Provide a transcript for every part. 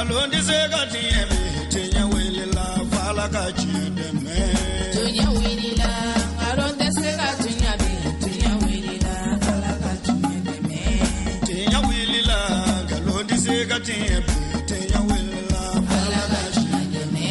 Galondi segati ebe tenya welela fala kachideme. Tunya wilila galonde segati nyabe tunya wilila fala kachideme. Tenya welela galondi segati ebe tenya welela fala kachideme.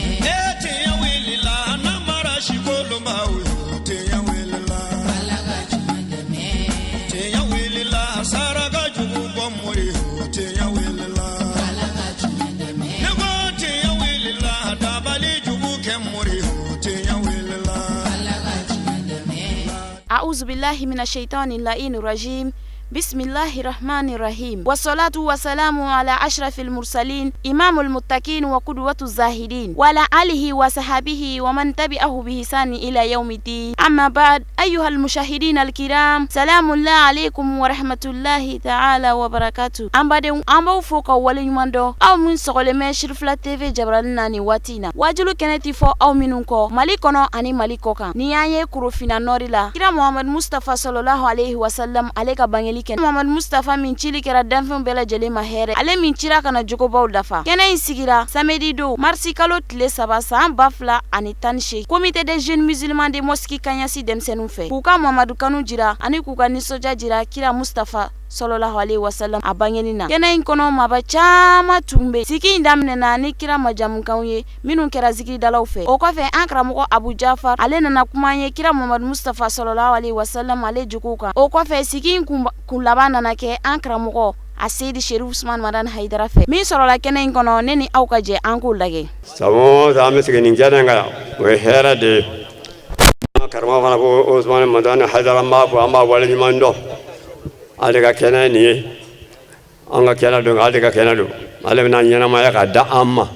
Tenya welela namara shikolo mawe tenya welela fala kachideme. tenya welela saraga jugu bomori tenya welela Fala kachideme. nego tenya welela dabali jugu kemori tenya welela. Fala kachideme. أعوذ بالله من الشيطان اللعين الرجيم بسم الله الرحمن الرحيم والصلاة والسلام على أشرف المرسلين إمام المتقين وقدوة الزاهدين وعلى آله وصحبه ومن تبعه بإحسان إلى يوم الدين أما بعد أيها المشاهدين الكرام سلام الله عليكم ورحمة الله تعالى وبركاته أمبو فوق وليماندو أو من سغلمي شرفلا تيفي جبرالنا نواتينا واجلو كنتي فو أو منونكو ماليكونو أني ماليكوكا نيانيه كروفينا نوريلا كرا محمد مصطفى صلى الله عليه وسلم عليك بانيلي Muhammad Mustafa min cili kɛra danfɛnw bɛɛ lajɛlen ma hɛrɛ ale min cira kana jogobaw dafa kɛnɛ in sigira samedi do marsi kalo tile 3 san 2018 comité des jeunes musulmans de mosquée Kanyasi denmisɛnninw fɛ k'u ka Muhammadu kanu jira ani k'u ka nisɔndiya jira kira Mustafa sallallahu alaihi wasallam a bangeni na kɛnɛ in kɔnɔ maba caman tun be sigi in daminɛna ni kira majamukanw ye minnu kɛra zikiridalaw fɛ o kɔfɛ an karamɔgɔ Abu Jafar ale nana kuma ye kira Muhammad Mustafa sallallahu alaihi wasallam ale jogow kan o kɔfɛ sigi in kun laban nana kɛ an karamɔgɔ a Seydi Sherif Usman Madan Haidara fɛ min sɔrɔla kɛnɛ in kɔnɔ ne ni aw ka jɛ an k'o lajɛ samo ta me sigi nin kɛnɛ kan o ye hɛrɛ de karamɔgɔ fana ko Usman Madan Haidara ma fɔ an b'a waleɲuman dɔn ale ka kɛnɛ nin ye an ka kɛnɛ don ale ka kɛnɛ don ale bɛna ɲɛnamaya ka da an ma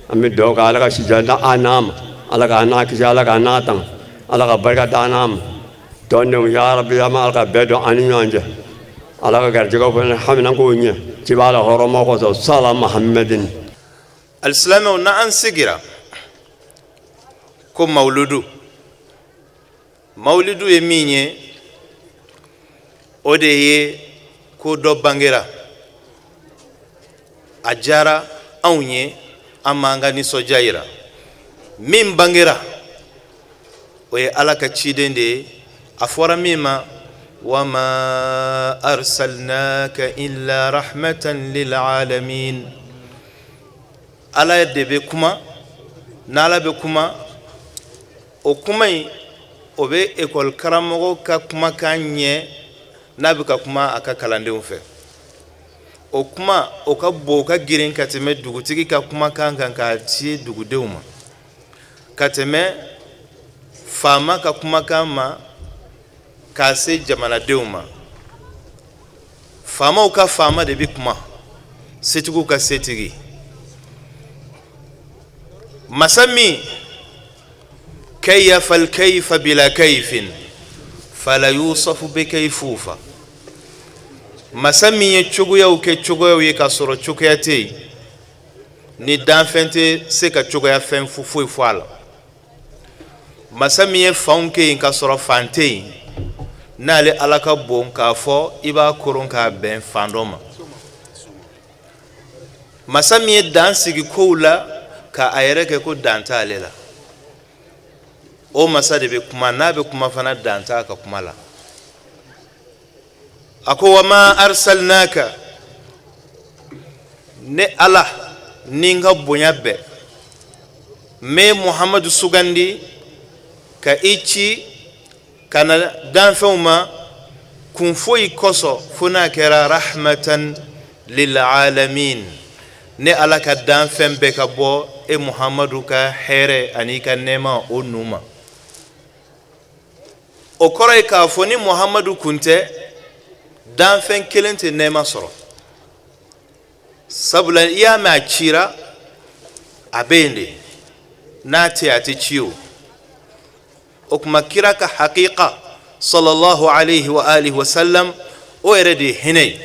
an bɛ dugawu kɛ ala ka sija da an n'a ma ala ka n'a kisi ala ka n'a tanga ala ka barika da an n'a ma tɔndenw ya rabi an bɛ ala ka bɛɛ dɔn an ni ɲɔgɔn cɛ ala ka garijɛgɛw fana hamina k'o ɲɛ ci b'a la hɔrɔnmaw kɔsɔn sala mahamɛdin alisilamɛw na an sigira ko mawludu ye min ye o de ye ko dɔ bangera a diyara anw ye an m'an ka nisɔndiya yira min bangera o ye ala ka ciden de ye a fɔra min ma wama arsalnaka illa rahmatan lil alamin ala de bɛ kuma n'ala bɛ kuma o kuma in o bɛ ekɔli karamɔgɔ ka kumakan ɲɛ n'a bɛ ka kuma a ka kalandenw fɛ o kuma o ka bon o ka girin ka tɛmɛ dugutigi ka kumakan kan k'a ci dugudenw ma ka tɛmɛ faama ka kumakan ma k'a se jamanadenw ma faamaw ka faama de bɛ kuma setigiw ka setigi masa min kayfa al-kayfa bila kayfin fala yusafu bi kayfufa masa min ye cogoyaw kɛ cogoyaw ye ka sɔrɔ cogoya tɛ yen ni danfɛn tɛ se ka cogoya fɛn foyi fɔ a la masa min ye fanw kɛ yen ka sɔrɔ fan tɛ yen n'ale ala ka bon k'a fɔ i b'a koron k'a bɛn fan dɔ ma masa min ye dan sigi kow la ka a yɛrɛ kɛ ko dan t'ale la o masa de bɛ kuma n'a bɛ kuma fana dan t'a ka kuma la a ko wa ma arsalnaka ne ala ni n ka bonya bɛɛ n bɛ Muhamadu sugandi ka i ci ka na danfɛnw ma kun foyi kɔsɔ fo n'a kɛra rahmatan lil alamin ne ala ka danfɛn bɛɛ ka bɔ e Muhamadu ka hɛrɛ ani ka nɛɛma o nu ma o kɔrɔ ye k'a fɔ ni Muhamadu kun tɛ danfɛn kelen tɛ nɛɛma sɔrɔ sabula i y'a mɛn a cira a bɛ yen de n'a tɛ a tɛ ci o kuma kira ka haqiqa sallallahu alaihi wa alihi wa sallam o yɛrɛ de hinɛ ye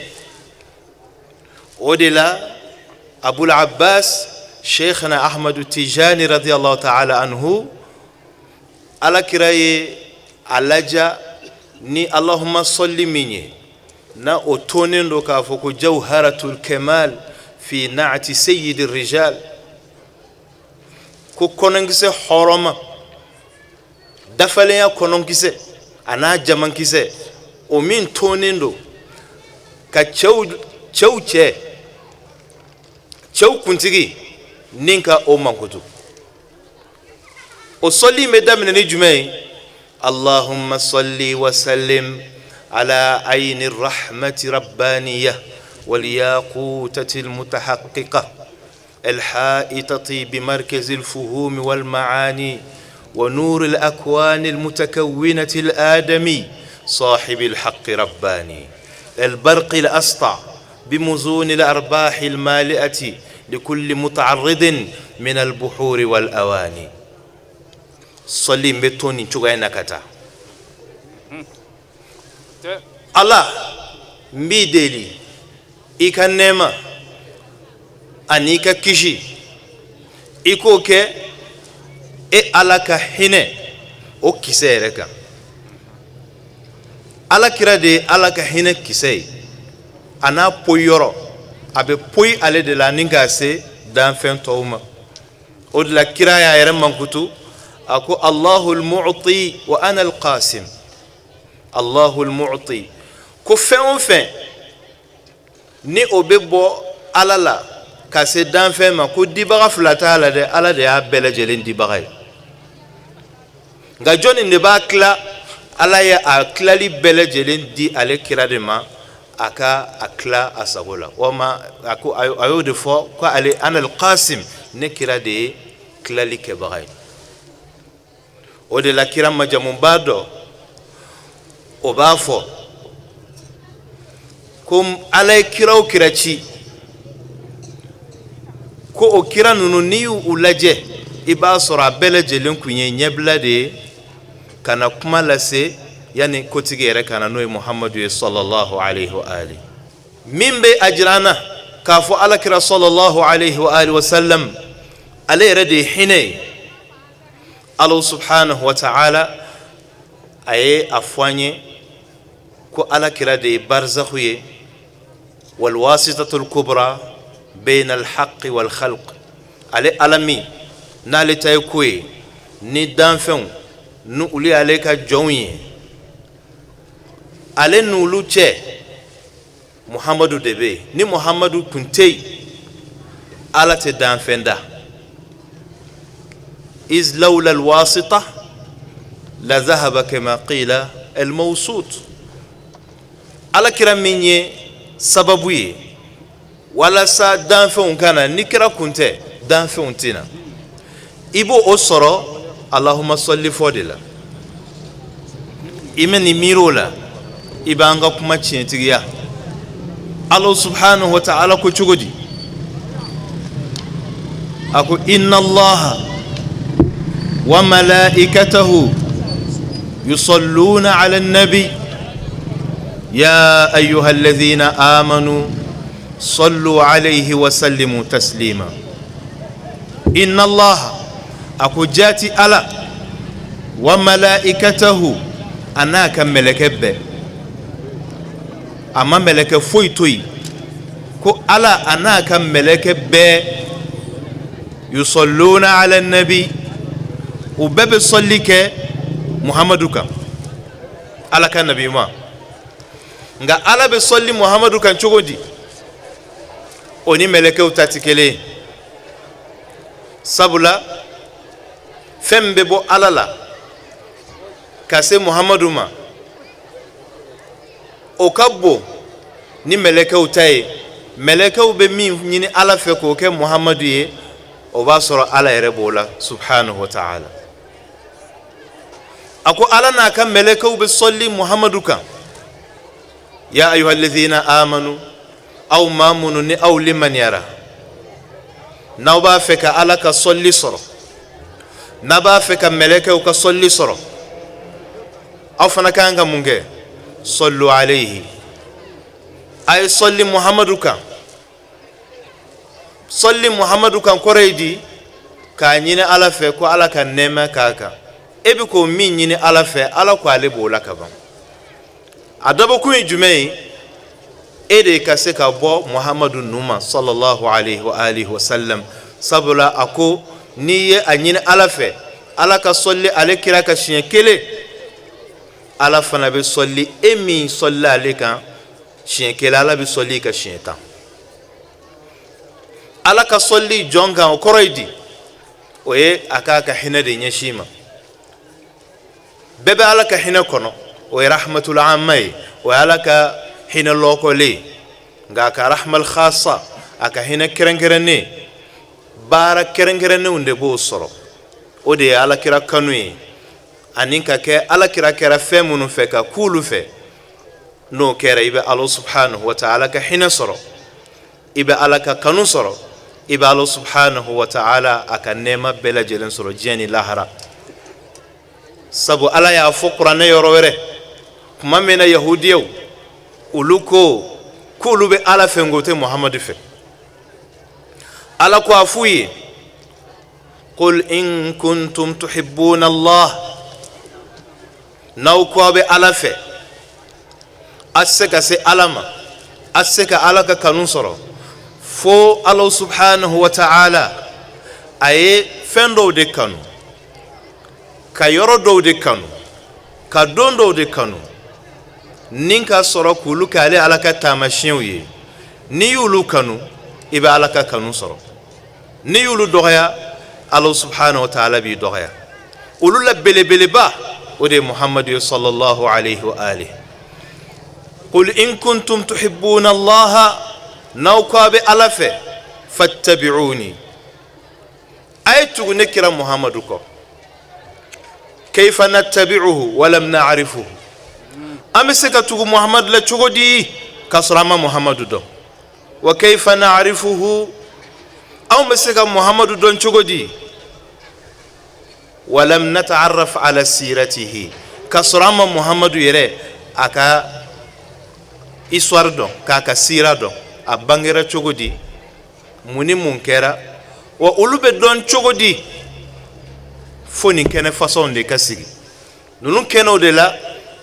o de la Abul Abbas Sheikhna Ahmadu Tijani radiyallahu ta'ala anhu ala kira ye a laja ni Allahumma salli min ye na o tonen do k'a fɔ ko jawharatul kamal في نعت سيد الرجال كو كوننكسي حرما دفليا كوننكسي أنا جمانكسي ومن تونيندو كتشو كنتيجي نينكا أو مانكوتو وصلي مدام نجمي اللهم صلي وسلم على عين الرحمة ربانية والياقوتة المتحققة الحائطة بمركز الفهوم والمعاني ونور الأكوان المتكونة الآدمي صاحب الحق رباني البرق الأسطع بمزون الأرباح المالئة لكل متعرض من البحور والأواني صلي مبتوني تشوغاينا كتا الله مبيدلي إيكا نيما أنيكا كيشي إيكوكي إي ألاكا هيني أو كيسي ركا ألاكرا دي ألاكا هيني كيسي أنا بويورو أبي بوي على دي لانينكا سي دان فين توما أود لا كرايا يرم منكتو أكو الله المعطي وأنا القاسم الله المعطي كفين فين ni obebo alala kase dan fe ma ko dibaga flata ala de ya bele jelen dibaga nga joni ne ba kla ala ya aklali bele jelen di ale kirade ma aka akla asagola o ma ako ayo de fo ko ale ana alqasim ne kirade klali ke bagay o de la kiram majamum bado o ba fo kum alay kiraw kirachi ko o kira nunu ni ulaje iba sora bele jelen kunye nyebla de kana kuma lase yani kotigere kana no Muhammadu sallallahu alayhi wa ali mimbe ajrana kafu ala kira sallallahu alayhi wa ali wa sallam alay radi hine Allah subhanahu wa ta'ala aye afwanye ko ala kira de barzakhuye والواسطة الكبرى بين الحق والخلق على ألمي نالي تايكوي ندان فون نولي عليك جوني على نولو تي محمد دبي ني محمد كنتي على تدان فندا إذ لولا الواسطة لذهب كما قيل الموسوط على كراميني sababu ye wala sa danfɛnw kana ni kira kunte danfɛnw tina ibo o sɔrɔ allahumma salli fɔ de la imeni miro la ibanga kuma tiɲɛtigiya Allah subhanahu wa ta'ala ko cogodi ako inna allaha wa malaikatahu yusalluna ala nabi يا أيها الذين آمنوا صلوا عليه وسلموا تسليما إن الله أكجاتي ألا وملائكته أنا كملك به أما ملك فويتوي كو ألا أنا كملك به يصلون على النبي وبب صليك محمدك ألا كان نبي ما nga ala be solli Muhammadu kan chogodi oni meleke utatikele sabula fembe bo alala kase Muhammadu ma okabbo ni meleke utaye meleke be min nyini ala fe ko ke Muhammadu ye o ba soro ala ere bola subhanahu wa ta'ala ako ala na kan meleke be solli Muhammadu kan يا أيها الذين آمنوا أو مامنوا أو لمن يرى نوبا فك على كصلي صر نبا فك ملك وكصلي صر أو فنكان كمونجة صلوا عليه أي صلي محمد كان صلي محمد كان كوريدي كان يني على فك وعلى كان نما كاكا إبكو مين يني على فك على كوالي بولا كبام adabo ku ejumei ede ka se ka bɔ Muhammadu numa sallallahu alaihi wa alihi wa sallam sabula ako ni ye a ɲini Ala fɛ Ala ka sɔli ale kira ka siɲɛ kelen Ala fana bɛ sɔli e min sɔli ale kan siɲɛ kelen Ala bɛ sɔli ka siɲɛ 10 Ala ka sɔli jɔn kan o kɔrɔ ye di o ye a ka hinɛ de ɲɛsin ma bɛɛ bɛ Ala ka hinɛ kɔnɔ o ye rahmatul amma ye o ye Ala ka hinɛ lɔkɔlen nka a ka rahmal khassa a ka hinɛ kɛrɛnkɛrɛnnen baara kɛrɛnkɛrɛnnenw de b'o sɔrɔ o de ye alakira kanu ye ani ka kɛ alakira kɛra fɛn minnu fɛ ka kulu fɛ n'o kɛra i bɛ Ala subhanahu wa ta'ala ka hinɛ sɔrɔ i bɛ Ala ka kanu sɔrɔ i bɛ Ala subhanahu wa ta'ala a ka nɛɛma bɛɛ lajɛlen sɔrɔ diɲɛ ni lahara sabu Ala y'a fɔ kuranɛ yɔrɔ wɛrɛ kuma min na yahudiyaw olu ko k'olu bɛ Ala fɛ nko tɛ Muhamadu fɛ Ala ko a f'u ye قل إن كنتم تحبون الله نوكو أبي ألفة أسكا سي ألما أسكا ألكا كنصر فو الله سبحانه وتعالى أي فندو دي كانو كيورو دو دي كانو كدون دو دي كانو نينكا سورو كولو كالي ألكا تامشيوي نيولو كانو إبا ألكا كنصر نيولو دوغيا Allah subhanahu wa ta'ala bi dɔgɔya olu la belebeleba o de Muhammadu sallallahu alayhi wa alihi qul in kuntum tuhibbuna Allah n'aw ko a bɛ Ala fɛ fattabi'uni a ye tugu ne kira Muhammadu kɔ kayfa nattabi'uhu wa lam na'rifuhu an bɛ se ka tugu Muhammadu la cogo di ka sɔrɔ an ma Muhammadu dɔn wa kayfa na'rifuhu أو مسك محمد دون شغدي ولم نتعرف على سيرته كسرام محمد يرى أكا إسوار دون كاكا سيرة دون أبانغيرا شغدي مني منكرا وأولوب دون شغدي فوني كان فصون دي كسيغي نونو كانوا دلا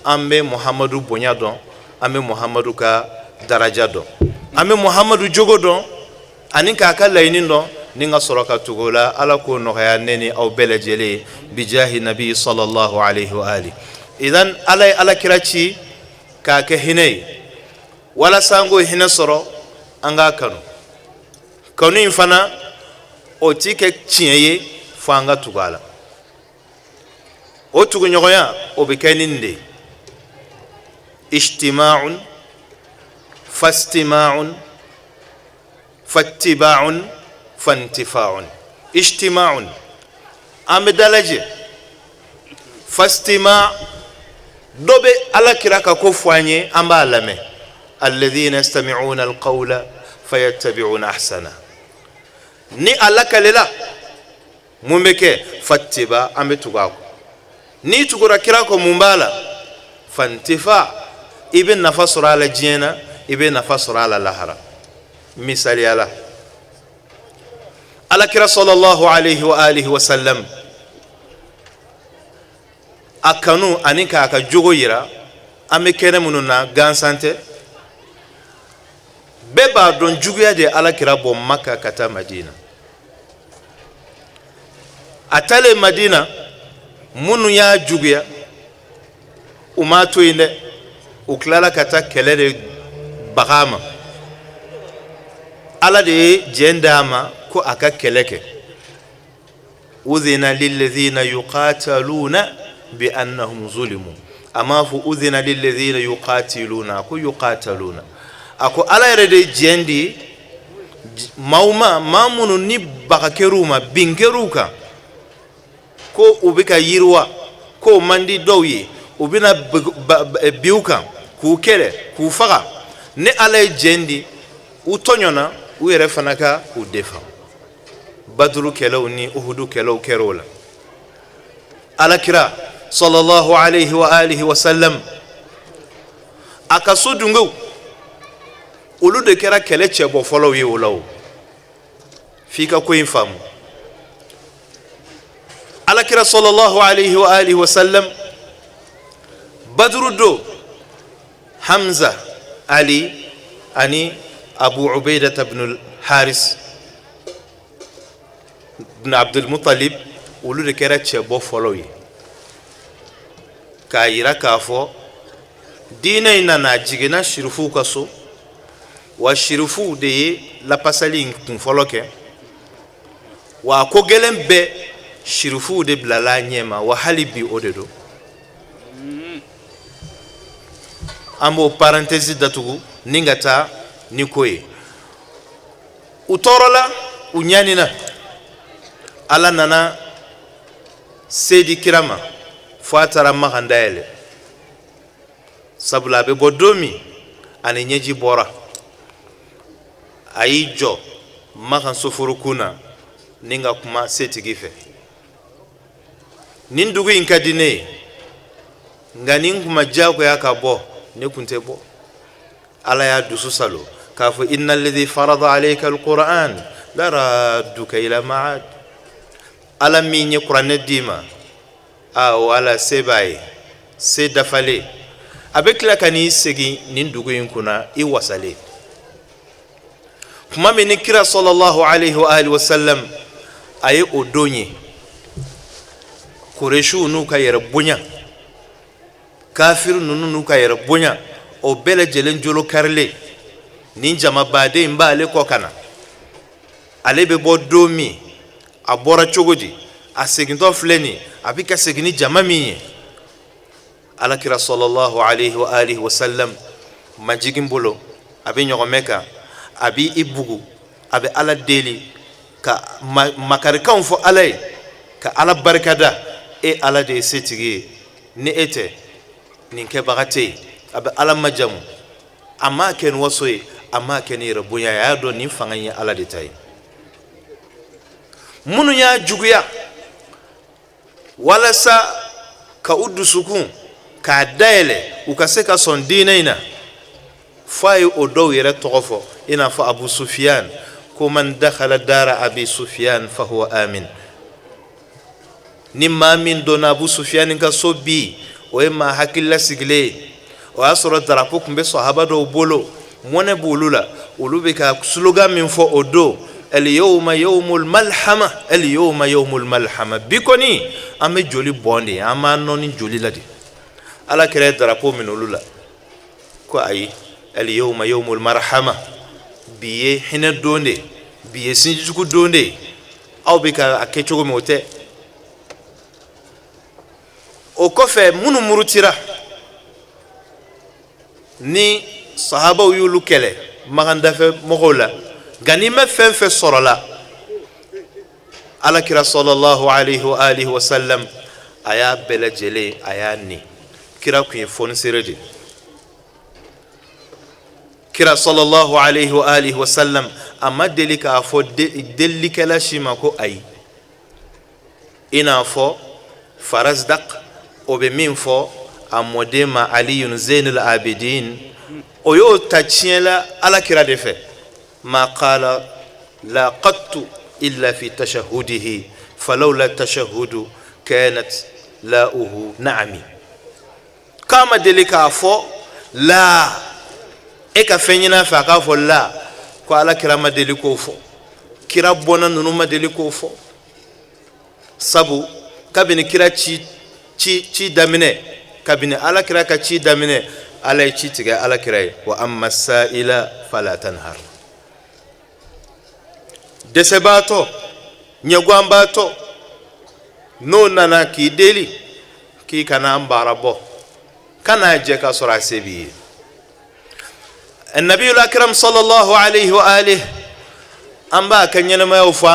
أمي محمد بنيا دون أمي محمد كا درجة دون أمي محمد جوغو دون ani ka ka layinin don ni nga sɔrɔ ka tugu la Ala ko nɔgɔya ne ni aw bɛɛ lajɛlen bi jahi nabi sallallahu alayhi wa ali idan Ala ye alakira ci k'a kɛ hinɛ ye walasa an k'o hinɛ sɔrɔ an k'a kanu kanu in fana o ti kɛ tiɲɛ ye fo an ka tugu a la o tuguɲɔgɔnya o bɛ kɛ nin de ye ijtima'un fastima'un فاتباع فانتفاع اجتماع امدلج فاستماع دوبي على كراكا كوفاني امبالمه الذين يستمعون القول فيتبعون احسنه ni alaka lela mumbeke fattiba ametugako ni tugura kirako mumbala fantifa ibn nafasura ala jina ibn nafasura ala lahara misali ala alakira sallallahu alayhi wa alihi wa sallam akanu anika aka jogo yira ame kene mununa gansante beba don juguya de alakira bo Makka kata Madina atale Madina munu ya juguya umato inde uklala kata kele de bagama Ala de jendama ko aka keleke udhina lilladhina yuqataluna bi annahum zulimu ama fu udhina lilladhina yuqatiluna ko yuqataluna ako Ala yere de jendi mauma mamunu ni bakakeruma bingeruka ko ubika yirwa ko mandi dowye ubina biuka ku kele ku faga ne Ala jendi utonyona u yɛrɛ fana ka u defa badru kɛlɛw ni uhudu kɛlɛw kɛr'o la alakira sallallahu alayhi wa alihi wa sallam a ka so dungew olu de kɛra kɛlɛ cɛbɔ fɔlɔw ye o la o f'i ka ko in faamu alakira sallallahu alayhi wa alihi wa sallam badru do Hamza Ali ani Abu Ubaidah ibn al-Haris ibn Abdul Muttalib olu de kɛra cɛbɔ fɔlɔ ye k'a yira k'a fɔ diinɛ in nana jiginna shirifuw ka so wa shirifuw de ye lapasali in kun fɔlɔ kɛ wa ko gɛlɛn bɛɛ shirifuw de bilala ɲɛma wa hali bi o de do an b'o parenthèse datugu ni ka taa ni ko ye u tɔɔrɔla u ɲanina ala nana sedi kira ma fo a taara makan dayɛlɛ sabula a bɛ bɔ don min ani ɲɛji bɔra a y'i jɔ makan soforokun na ni ka kuma setigi fɛ nin dugu in ka di ne ye nka nin kuma diyagoya ka bɔ ne kun tɛ bɔ ala y'a dusu salo k'a fɔ inna alladhi farada alayka alquran la radduka ila ma'ad ala min ye kuranɛ d'i ma o ala se b'a ye se dafalen a bɛ tila ka n'i segin nin dugu in kunna i wasalen kuma min ni kira sallallahu alayhi wa alihi wa sallam a ye o don ye Kureshiw n'u ka yɛrɛ bonya kafir ninnu n'u ka yɛrɛ bonya o bɛɛ lajɛlen jolo karilen nin jama baden b'ale kɔ ka na ale bɛ bɔ don min a bɔra cogo di a segintɔ filɛ nin a bɛ ka segin ni jama min ye alakira sallallahu alayhi wa alihi wa sallam majigin bolo a bɛ ɲɔgɔnmɛ kan a bɛ i bugu a bɛ ala deli ka makarikanw fɔ ala ye ka ala barikada e ala de ye setigi ye ni e tɛ nin kɛbaga tɛ yen a bɛ ala majamu a m'a kɛ ni waso ye a m'a kɛ ni yɛrɛ bonya ye a y'a dɔn nin fanga in ye ala de ta ye minnu y'a juguya walasa ka u dusukun k'a dayɛlɛ u ka se ka sɔn diinɛ in na fo a ye o dɔw yɛrɛ tɔgɔ fɔ i n'a fɔ Abu Sufyan ko man dakhala dara Abi Sufyan fa huwa amin ni maa min donna Abu Sufyan ka so bi o ye maa hakilila sigilen ye o y'a sɔrɔ darapo tun bɛ sahaba dɔw bolo mɔnɛ b'olu la olu bɛ ka slogan min fɔ o don al-yawma yawmul malhama al-yawma yawmul malhama bi kɔni an bɛ joli bɔn de an b'a nɔ ni joli la de ala kɛra darapo min olu la ko ayi al-yawma yawmul marhama bi ye hinɛ don de bi ye sinjijugu don de aw bɛ ka a kɛ cogo min o tɛ o kɔfɛ minnu murutira ni sahabaw y'olu kɛlɛ magandafɛ mɔgɔw la nka n'i ma fɛn fɛn sɔrɔla alakira sallallahu alayhi wa alihi wa sallam a y'a bɛɛ lajɛlen a y'a ni kira kun ye fɔnisere de kira sallallahu alayhi wa alihi wa sallam a ma deli k'a fɔ delilikɛla si ma ko ayi i n'a fɔ Farazdak o bɛ min fɔ a mɔden ma Aliyun Zainul Abidin o y'o ta tiɲɛ la alakira de fɛ ma qala la qattu illa fi tashahudihi falawla tashahudu kanat la'uhu na'ami kama deli k'a fɔ la e ka fɛn ɲin'a fɛ a k'a fɔ la ko alakira ma deli k'o fɔ kira bɔnna ninnu ma deli k'o fɔ sabu kabini kira ci daminɛ kabini alakira ka ci daminɛ ala ye ci tigɛ alakira ye wa amma sa'ila fala tanhar dɛsɛbaatɔ ɲɛguwanbaatɔ n'o nana k'i deli k'i kana an baara bɔ kana jɛ ka sɔrɔ a se b'i ye annabiyul akram sallallahu alayhi wa alihi an b'a ka ɲɛnɛmayaw fɔ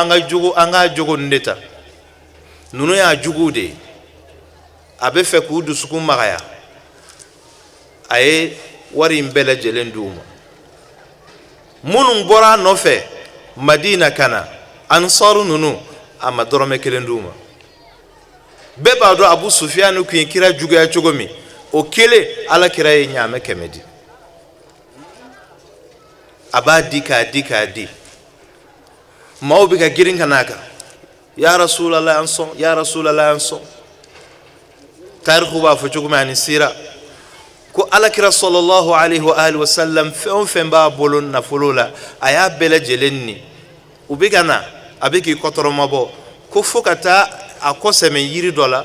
an ka jogo ninnu de ta ninnu y'a juguw de ye a bɛ fɛ k'u dusukun magaya a ye wari in bɛɛ lajɛlen d'u ma minnu bɔra a nɔfɛ Madina kana ansaru ninnu a ma dɔrɔmɛ kelen d'u ma bɛɛ b'a dɔn Abu Sufyan kun ye kira juguya cogo min o kelen alakira ye ɲaamɛ 100 di a b'a di k'a di k'a di maaw bɛ ka girin ka n'a kan ya Rasulallah an sɔn ya Rasulallah an sɔn tarikhu b'a fɔ cogo min ani sira ko alakira sallallahu alaihi wa alihi wasallam fɛn fɛn b'a bolo nafolo la a y'a bɛɛ lajɛlen ni u bɛ ka na a bɛ k'i kɔtɔrɔmabɔ ko fo ka taa a kɔsɛmɛ yiri dɔ la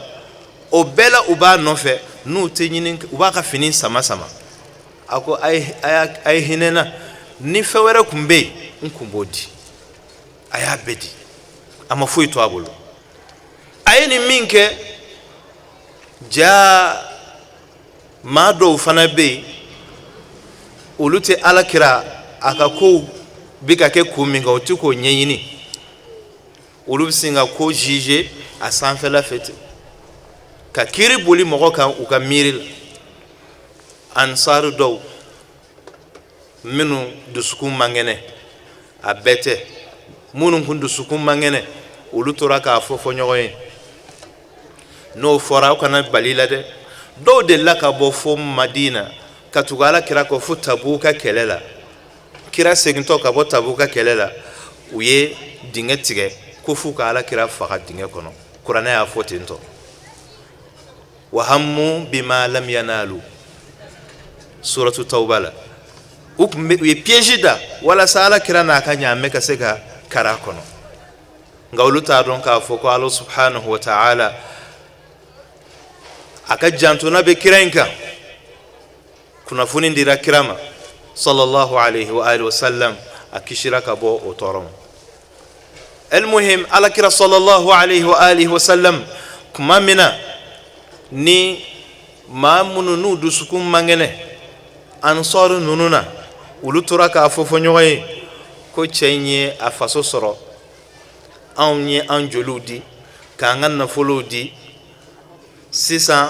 o bɛɛ la u b'a nɔfɛ n'u tɛ ɲini u b'a ka fini sama sama a ko a ye hinɛ na ni fɛn wɛrɛ tun bɛ yen n tun b'o di a y'a bɛɛ di a ma foyi to a bolo a ye nin min kɛ jaa maa dɔw fana bɛ yen olu tɛ alakira a ka kow bɛ ka kɛ ko min kan o tɛ k'o ɲɛɲini olu bɛ sin ka ko juger a sanfɛla fɛ ten ka kiiri boli mɔgɔ kan u ka miiri la ansari dɔw minnu dusukun man kɛnɛ a bɛɛ tɛ minnu kun dusukun man kɛnɛ olu tora k'a fɔ ɲɔgɔn ye n'o fɔra aw kana bali la dɛ dɔw delila ka bɔ fo Madina ka tugu alakira kɔ fo Tabuka kɛlɛ la kira segintɔ ka bɔ Tabuka kɛlɛ la u ye dingɛ tigɛ ko f'u ka alakira faga dingɛ kɔnɔ kuranɛ y'a fɔ ten tɔ wa hammu bima lam yanalu suratu Tawba la u ye piège da walasa alakira n'a ka ɲaamɛ ka se ka kara kɔnɔ nka olu t'a dɔn k'a fɔ ko Ala subhanahu wa ta'ala a ka jantona bɛ kira in kan kunnafoni dira kira ma sallallahu alaihi wa alihi wa sallam a kisira ka bɔ o tɔɔrɔ ma almuhim alakira sallallahu alaihi wa alihi wa sallam kuma min na ni maa minnu n'u dusukun man kɛnɛ ansɔri ninnu na olu tora k'a fɔ ɲɔgɔn ye ko cɛ in ye a faso sɔrɔ anw ye an joliw di k'an ka nafolow di sisan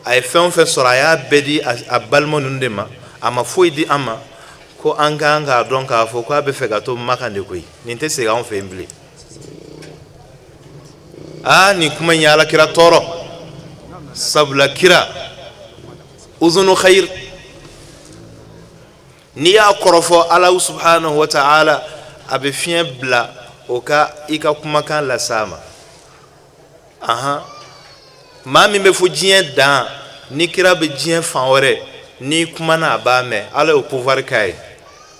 a ye fɛn o fɛn sɔrɔ a y'a bɛɛ di a balima ninnu de ma a ma foyi di an ma ko an kan k'a dɔn k'a fɔ ko a bɛ fɛ ka to Makan de koyi nin tɛ segin anw fɛ yen bilen nin kuma in ye alakira tɔɔrɔ sabula kira uzunu khayr n'i y'a kɔrɔfɔ Ala subhanahu wa ta'ala a bɛ fiɲɛ bila o ka i ka kumakan las'a ma maa min bɛ fo diɲɛ dan ni kira bɛ diɲɛ fan wɛrɛ ni kumana a b'a mɛn Ala y'o pouvoir k'a ye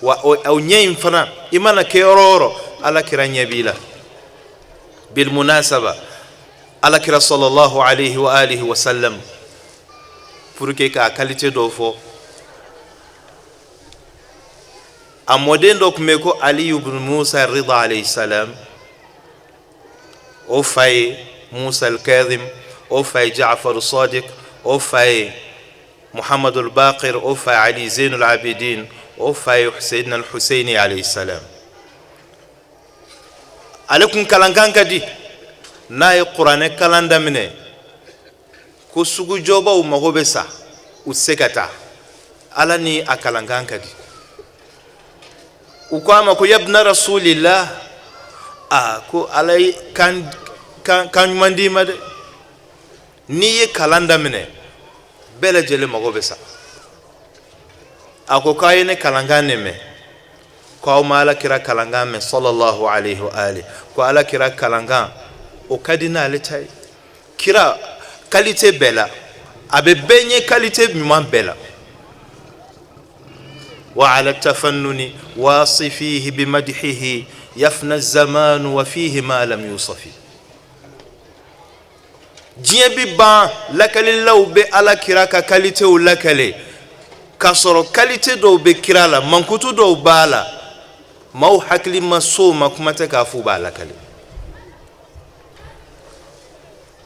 wa o ɲɛ in fana i mana kɛ yɔrɔ o yɔrɔ Ala kira ɲɛ b'i la bil munasaba Ala kira sallallahu alaihi wa alihi wa sallam pour que k'a qualité dɔw fɔ a mɔden dɔ tun bɛ ko Ali ibn Musa Rida alayhi salam o fa ye Musa al-Kadhim o fa ye Ja'far al-Sadiq o fa ye Muhammad al-Baqir o fa ye Ali Zain al-Abidin o fa ye Sayyidina al-Husaini alayhi salam ale kun kalankan ka di n'a ye kuranɛ kalan daminɛ ko sugujɔbaw mago bɛ sa u tɛ se ka taa Ala ni a kalankan ka di u ko a ma ko yabna rasulillah ko Ala ye kan ɲuman d'i ma dɛ n'i ye kalan daminɛ bɛɛ lajɛlen mago bɛ sa a ko k'a ye ne kalankan de mɛn ko aw ma alakira kalankan mɛn sallallahu alaihi wa alihi ko alakira kalankan o ka di n'ale ta ye kira qualité bɛɛ la a bɛ bɛɛ ɲɛ qualité ɲuman bɛɛ la وعلى التفنن واصفيه بمدحه يفنى الزمان وفيه ما لم يوصف diɲɛ bi ban lakalilaw bɛ Ala kira ka qualitéw lakale k'a sɔrɔ qualité dɔw bɛ kira la mankutu dɔw b'a la maaw hakili ma so ma kuma tɛ k'a fɔ u b'a lakale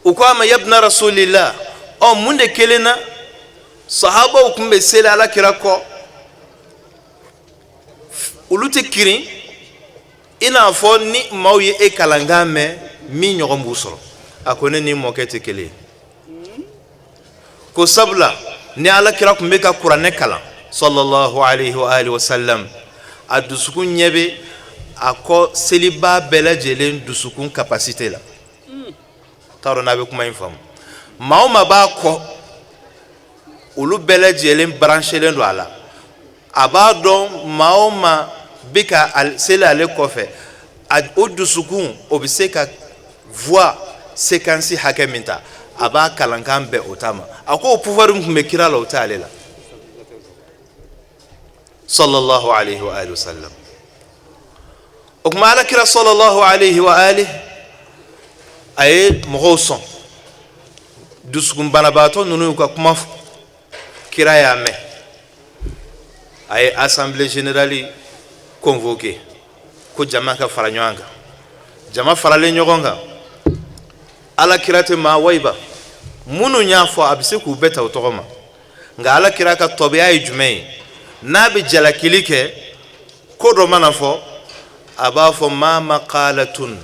u ko a ma yabna rasulillah mun de kelen na sahabaw tun bɛ seli Ala kira kɔ olu tɛ kirin i n'a fɔ ni maaw ye e kalankan mɛn min ɲɔgɔn b'u sɔrɔ a ko ne ni mɔkɛ tɛ kelen ko sabula ni alakira tun bɛ ka kuranɛ kalan sallallahu alaihi wa alihi wa sallam a dusukun ɲɛ bɛ a kɔ seliba bɛɛ lajɛlen dusukun capacité la t'a dɔn n'a bɛ kuma in faamu maa o maa b'a kɔ olu bɛɛ lajɛlen branchelen don a la a b'a dɔn maa o maa bɛ ka seli ale kɔfɛ o dusukun o bɛ se ka voix séquence hakɛ min ta a b'a kalankan bɛɛ o ta ma a ko o pouvoir min tun bɛ kira la o t'ale la sallallahu alaihi wa alihi wasallam. O kuma alakira sallallahu alaihi wa alihi aye mɔgɔw sɔn dusukun banabaatɔ ninnu ka kuma kira y'a mɛn. A ye assemblée générale convoqué ko jama ka fara ɲɔgɔn kan. Jama faralen ɲɔgɔn kan, alakira tɛ maa wayiba minnu y'a fɔ a bɛ se k'u bɛɛ ta o tɔgɔ ma, nka alakira ka tɔbiya ye jumɛn ye? N'a bɛ jalakili kɛ ko dɔ mana fɔ a b'a fɔ ma maqalatun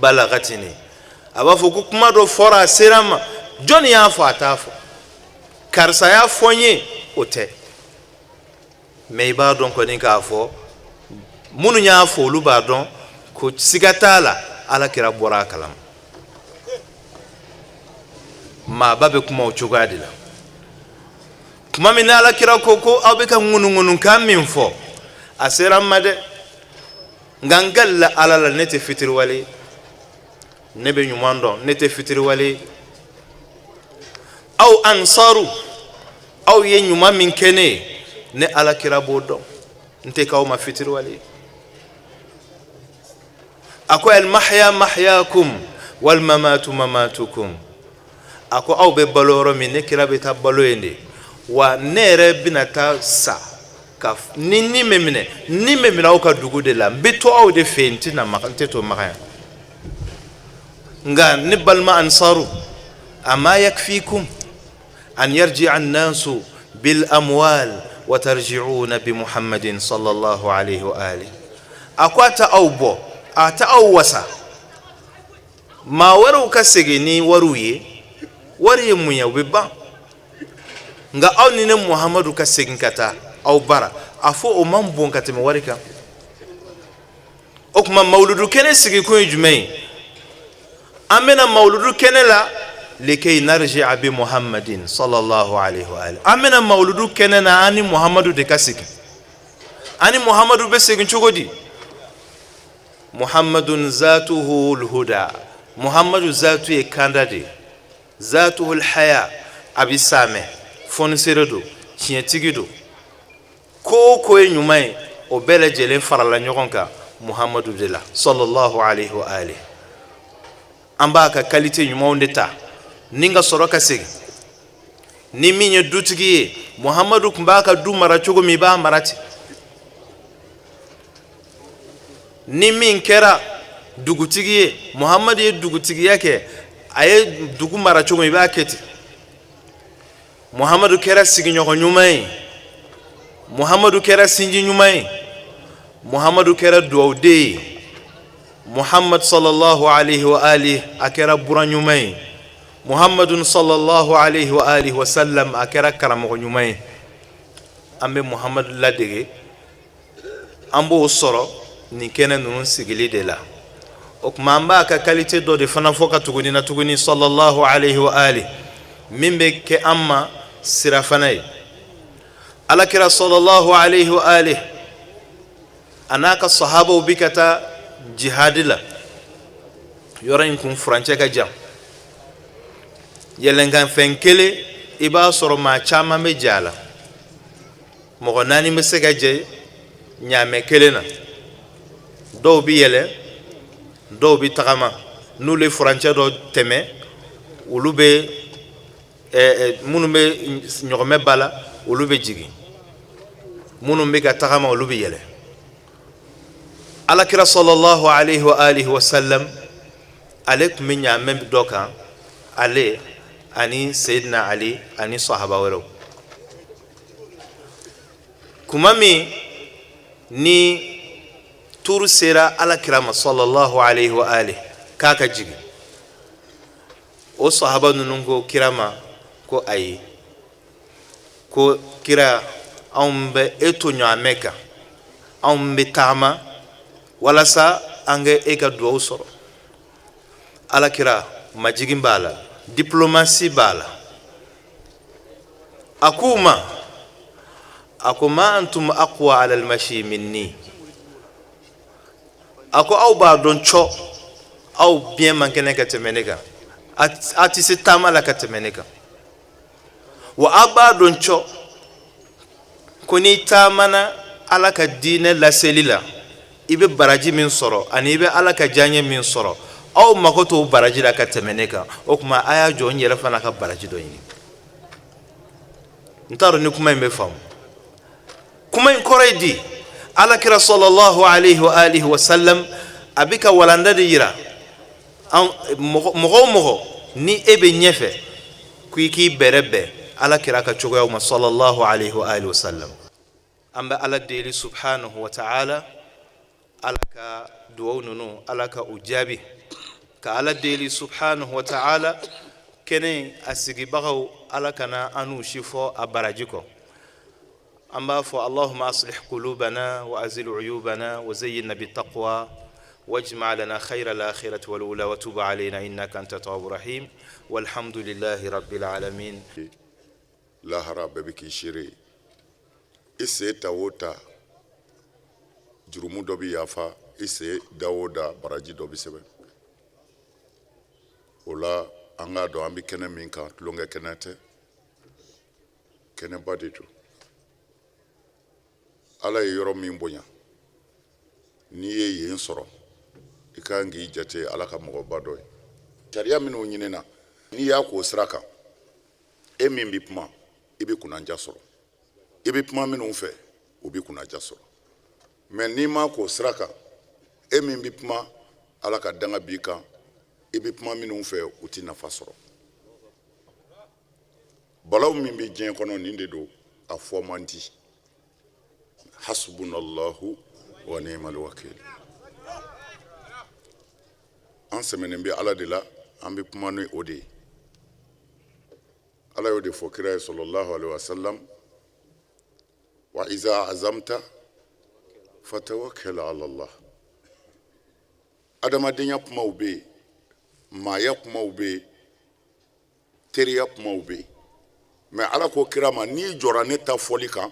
balagatini, a b'a fɔ ko kuma dɔ fɔra a sera ma, jɔnni y'a fɔ a t'a fɔ, karisa y'a fɔ n ye o tɛ. Mais i b'a dɔn kɔni k'a fɔ minnu y'a fɔ olu b'a dɔn ko siga t'a la alakira bɔra a kalama. Maaba bɛ kuma o cogoya de la. Kuma min na alakira ko ko aw bɛ ka ŋunuŋunukan min fɔ a sera n ma dɛ, nka n galila ala la ne tɛ fitiriwale, ne bɛ ɲuman dɔn, ne tɛ fitiriwale. Aw ansaru, aw ye ɲuman min kɛ ne ye ne alakira b'o dɔn, n tɛ k'aw ma fitiriwale. A ko al mahya mahyakum wal mamatu mamatukum, a ko aw bɛ balo yɔrɔ min ne kira bɛ taa balo yen de, wa ne yɛrɛ bɛna taa sa ka ni bɛ minɛ aw ka dugu de la, n bɛ to aw de fɛ yen, n tɛ to Makan. Nka ne balima ansaru, ama yakfikum an yarji'a an-nasu bil amwal wa tarji'una bi Muhammadin sallallahu alaihi wa alihi. A ko a ta aw bɔ, a ta aw wasa, maa wɛrɛw ka segin ni wariw ye, wari ye mun ye, u bɛ ban, nka aw ni ne Muhammadu ka segin ka taa aw bara, a fɔ o man bon ka tɛmɛ wari kan. O kuma mawludu kɛnɛ sigikun ye jumɛn ye? An bɛna mawludu kɛnɛ la likay narji'a bi Muhammadin sallallahu alaihi wa alihi. An bɛna mawludu kɛnɛ na an ni Muhammadu de ka segin. An ni Muhammadu bɛ segin cogo di? Muhammadun zatuhu al-huda, Muhammadu zatu ye kanda de, zatuhu al-haya, a bɛ saamɛ, fɔnisere don, tiɲɛtigi don, ko o ko ye ɲuman ye o bɛɛ lajɛlen farala ɲɔgɔn kan Muhammadu de la sallallahu alaihi wa alihi. An b'a ka qualité ɲumanw de ta ni ka sɔrɔ ka segin. Ni min ye dutigi ye, Muhammadu tun b'a ka du mara cogo min i b'a mara ten. Ni min kɛra dugutigi ye, Muhammadu ye dugutigiya kɛ, a ye dugu mara cogo min i b'a kɛ ten. Muhammadu kɛra sigiɲɔgɔn ɲuman ye, Muhammadu kɛra sinji ɲuman ye, Muhammadu kɛra duwawuden ye, Muhammad sallallahu alaihi wa alihi a kɛra buran ɲuman ye, Muhammadun sallallahu alaihi wa alihi wa sallam a kɛra karamɔgɔ ɲuman ye. An bɛ Muhammadu ladege, an b'o sɔrɔ nin kɛnɛ ninnu sigili de la. O kuma an b'a ka qualité dɔ de fana fɔ ka tuguni na tuguni sallallahu alaihi wa alihi min bɛ kɛ an ma sira fana ye. Alakira sallallahu alaihi wa alihi a n'a ka sahabaw bi ka taa jihadi la, yɔrɔ in kun furancɛ ka jan, yɛlɛnkanfɛn kelen i b'a sɔrɔ maa caman bɛ jɛ a la, mɔgɔ 4 bɛ se ka jɛ ɲaamɛ kelen na, dɔw bɛ yɛlɛ, dɔw bɛ tagama, n'olu ye furancɛ dɔ tɛmɛ, olu bɛ minnu bɛ ɲɔgɔmɛ ba la olu bɛ jigin, minnu bɛ ka tagama olu bɛ yɛlɛ. Alakira sallallahu alaihi wa alihi wa sallam ale tun bɛ ɲaamɛ dɔ kan, ale ani Sayyidina Ali ani sahaba wɛrɛw. Kuma min ni turu sera alakira ma sallallahu alaihi wa alihi k'a ka jigin, o sahaba ninnu ko kira ma ko ayi, ko kira anw bɛ e to ɲaamɛ kan, anw bɛ taama walasa an ka e ka duwawu sɔrɔ. Alakira majigin b'a la, diplomasi b'a la. A k'u ma, a ko ma antum aqwa ala al-mashi minni, a ko aw b'a dɔn cɔ aw biɲɛ man kɛnɛ ka tɛmɛ ne kan, a tɛ se taama la ka tɛmɛ ne kan, wa aw b'a dɔn cɔ ko n'i taamana ala ka diinɛ laseli la i bɛ baraji min sɔrɔ ani i bɛ ala ka diyaɲɛ min sɔrɔ aw mago t'o baraji la ka tɛmɛ ne kan o tuma a y'a jɔ n yɛrɛ fana ka baraji dɔ ɲini n t'a dɔn ni kuma in bɛ faamu kuma in kɔrɔ ye di alakira sallallahu alaihi wa alihi wa sallam a bɛ ka walanda de yira mɔgɔ o mɔgɔ ni e bɛ ɲɛfɛ ko i k'i bɛrɛ bɛn alakira ka cogoyaw ma sallallahu alaihi wa alihi wa sallam an bɛ ala deli subhanahu wa ta'ala ala ka duwaw ninnu ala ka u jaabi ka ala deli subhanahu wa ta'ala kɛnɛ a sigibagaw ala kana anu si fɔ a baraji kɔ an b'a fɔ allahumma aslih qulubana wa azil uyubana wa zayyinna bittaqwa واجمع لنا خير الآخرة والأولى وتوب علينا إنك أنت التواب الرحيم والحمد لله رب العالمين لا هرب بك شيري إسي تاوتا جرمو دوبي يافا إسي داودا براجي دوبي سبب ولا أنغا دو أمبي كنا منكا تلونغا كناتي كنا باديتو ala ye yɔrɔ min bonya ni ye yen sɔrɔ i kan k'i jate ala ka mɔgɔba dɔ ye sariya minnu ɲinina n'i y'a k'o sira kan e min bɛ kuma i bɛ kunnadiya sɔrɔ i bɛ kuma minnu fɛ o bɛ kunnadiya sɔrɔ mɛ n'i ma k'o sira kan e min bɛ kuma ala ka danga b'i kan i bɛ kuma minnu fɛ o tɛ nafa sɔrɔ balaw min bɛ diɲɛ kɔnɔ nin de don a fɔ man di hasbunallahu wa ni'mal wakil an sɛmɛnen bɛ ala de la an bɛ kuma ni o de ye ala y'o de fɔ kira ye sallallahu alaihi wasallam wa iza azamta fatawakkal ala Allah adamadenya kumaw bɛ yen maaya kumaw bɛ yen teriya kumaw bɛ yen mɛ ala ko kira ma n'i jɔra ne ta fɔli kan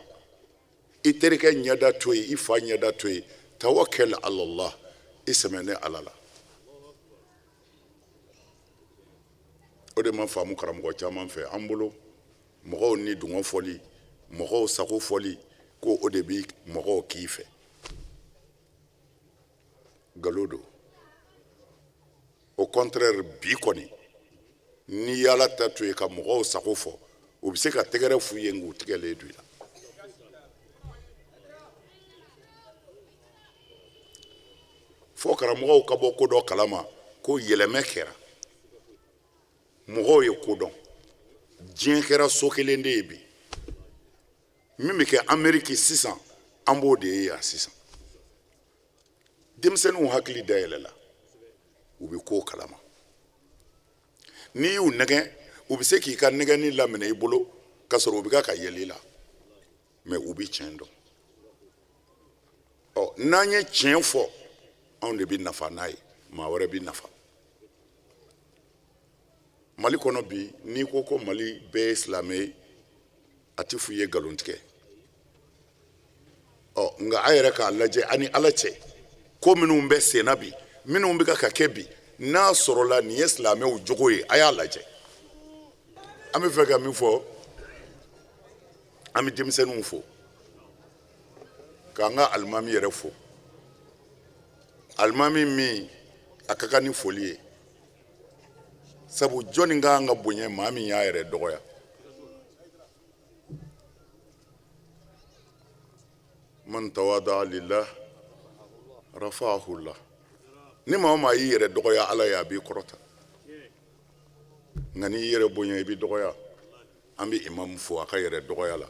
i terikɛ ɲɛda to yen i fa ɲɛda to yen tawakkal ala Allah i sɛmɛnen ala la o de ma faamu karamɔgɔ caman fɛ an bolo mɔgɔw ni dungɔ fɔli mɔgɔw sago fɔli ko o de bi mɔgɔw k'i fɛ nkalon don au contraire bi kɔni ni yala ta to yen ka mɔgɔw sago fɔ o bɛ se ka tɛgɛrɛ f'u ye nk'u tigɛlen don i la fo karamɔgɔw ka bɔ ko dɔ kalama ko yɛlɛmɛ kɛra mɔgɔw ye ko dɔn diɲɛ kɛra so kelen de ye bi min bɛ kɛ Amérique sisan an b'o de ye yan sisan denmisɛnninw hakili dayɛlɛla u bɛ ko kalama n'i y'u nɛgɛn u bɛ se k'i ka nɛgɛnni laminɛ i bolo ka sɔrɔ u bɛ ka yɛlɛ i la mɛ u bɛ tiɲɛ dɔn n'an ye tiɲɛ fɔ anw de bɛ nafa n'a ye maa wɛrɛ bɛ nafa Mali kɔnɔ bi n'i ko ko Mali bɛɛ ye silamɛ ye a tɛ f'u ye nkalon tigɛ nka a yɛrɛ k'a lajɛ ani ala cɛ ko minnu bɛ senna bi minnu bɛ ka kɛ bi n'a sɔrɔla nin ye silamɛw jogo ye a y'a lajɛ an bɛ fɛ ka min fɔ an bɛ denmisɛnninw fo k'an ka alimami yɛrɛ fo alimami min a ka kan ni foli ye sabu jɔnni ka kan ka bonya maa min y'a yɛrɛ dɔgɔya man tawada lillah rafa'ahu Allah ni maa o maa y'i yɛrɛ dɔgɔya ala ye a b'i kɔrɔta nka n'i yɛrɛ bonya i b'i dɔgɔya an bɛ imamu fo a ka yɛrɛ dɔgɔya la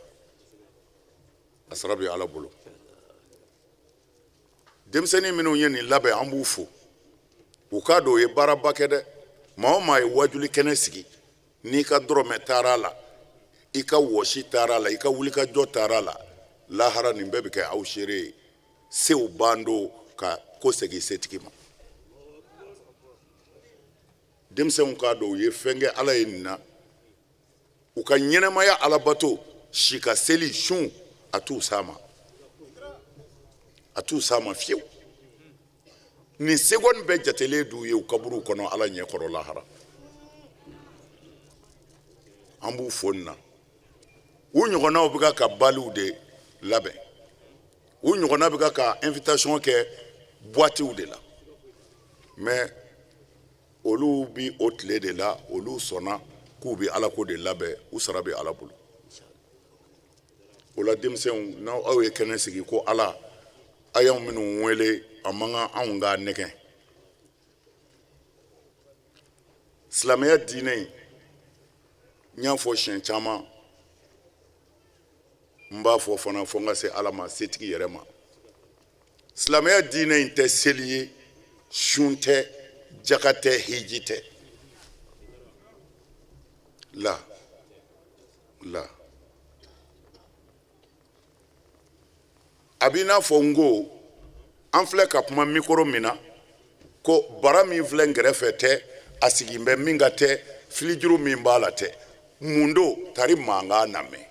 a sara bɛ ala bolo denmisɛnnin minnu ye nin labɛn an b'u fo u k'a dɔn o ye baaraba kɛ dɛ maa o maa ye wajuli kɛnɛ sigi n'i ka dɔrɔmɛ taara la i ka wɔsi taara la i ka wulikajɔ taara la lahara nin bɛɛ bɛ kɛ aw seere ye sew b'an don ka ko segin setigi ma denmisɛnw k'a dɔn u ye fɛn kɛ ala ye nin na u ka ɲɛnɛmaya alabato si ka seli sun a t'u s'a ma fiyewu nin seconde bɛɛ jatelen d'u ye u kaburu kɔnɔ ala ɲɛkɔrɔ lahara an b'u fo nin na u ɲɔgɔnnaw bɛ ka baliw de labɛn u ɲɔgɔnna bɛ ka invitation kɛ boîtew de la mais olu bi o tile de la olu sɔnna k'u bɛ ala ko de labɛn u sara bɛ ala bolo o la denmisɛnw n'aw ye kɛnɛ sigi ko ala a y'anw minnu wele a man kan anw ka nɛgɛn silamɛya diinɛ in n y'a fɔ siɲɛ caman n b'a fɔ fana fo n ka se ala ma setigi yɛrɛ ma silamɛya diinɛ in tɛ seli ye sun tɛ jaka tɛ hiji tɛ la a b'i n'a fɔ n ko an filɛ ka kuma mikoro min na ko bara min filɛ n kɛrɛfɛ tɛ a sigin bɛ min ka tɛ filijuru min b'a la tɛ mun don tari mankan na mɛn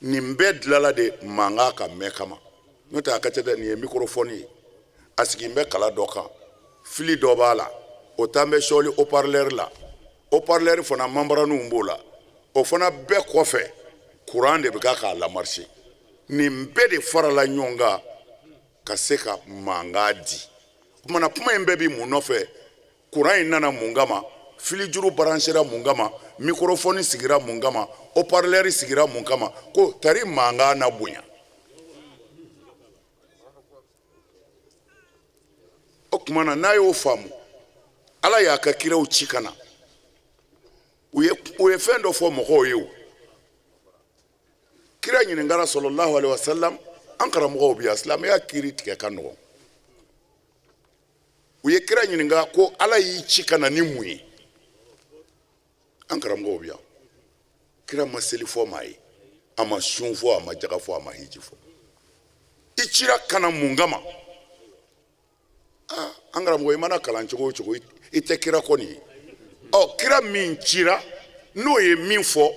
nin bɛɛ dilala de mankan ka mɛn kama n'o tɛ a ka ca dɛ nin ye mikorofɔni ye a sigin bɛ kala dɔ kan fili dɔ b'a la o t'an bɛ sɔɔli haut-parleur la haut-parleur fana membrane b'o la o fana bɛɛ kɔfɛ courant de bɛ k'a lamarcher nin bɛɛ de farala ɲɔgɔn kan ka se ka mankan di o kumana kuma in bɛɛ bi mun nɔfɛ courant in nana mun kama filijuru branchera mun kama microphone sigira mun kama haut-parleur sigira mun kama ko tari mankan na bonya o kumana n'a y'o faamu ala y'a ka kiraw ci kana u ye fɛn dɔ fɔ mɔgɔw ye o kira ɲininkara sallallahu alaihi wasallam an karamɔgɔw bi silamɛya kiri tigɛ ka nɔgɔn u ye kira ɲininka ko ala y'i ci kana ni mun ye an karamɔgɔw bi kira ma seli fɔ maa ye a ma sun fɔ a ma jaga fɔ a ma hiji fɔ i cira kana mun kama an karamɔgɔ i mana kalan cogo o cogo i tɛ kira kɔni ye kira min cira n'o ye min fɔ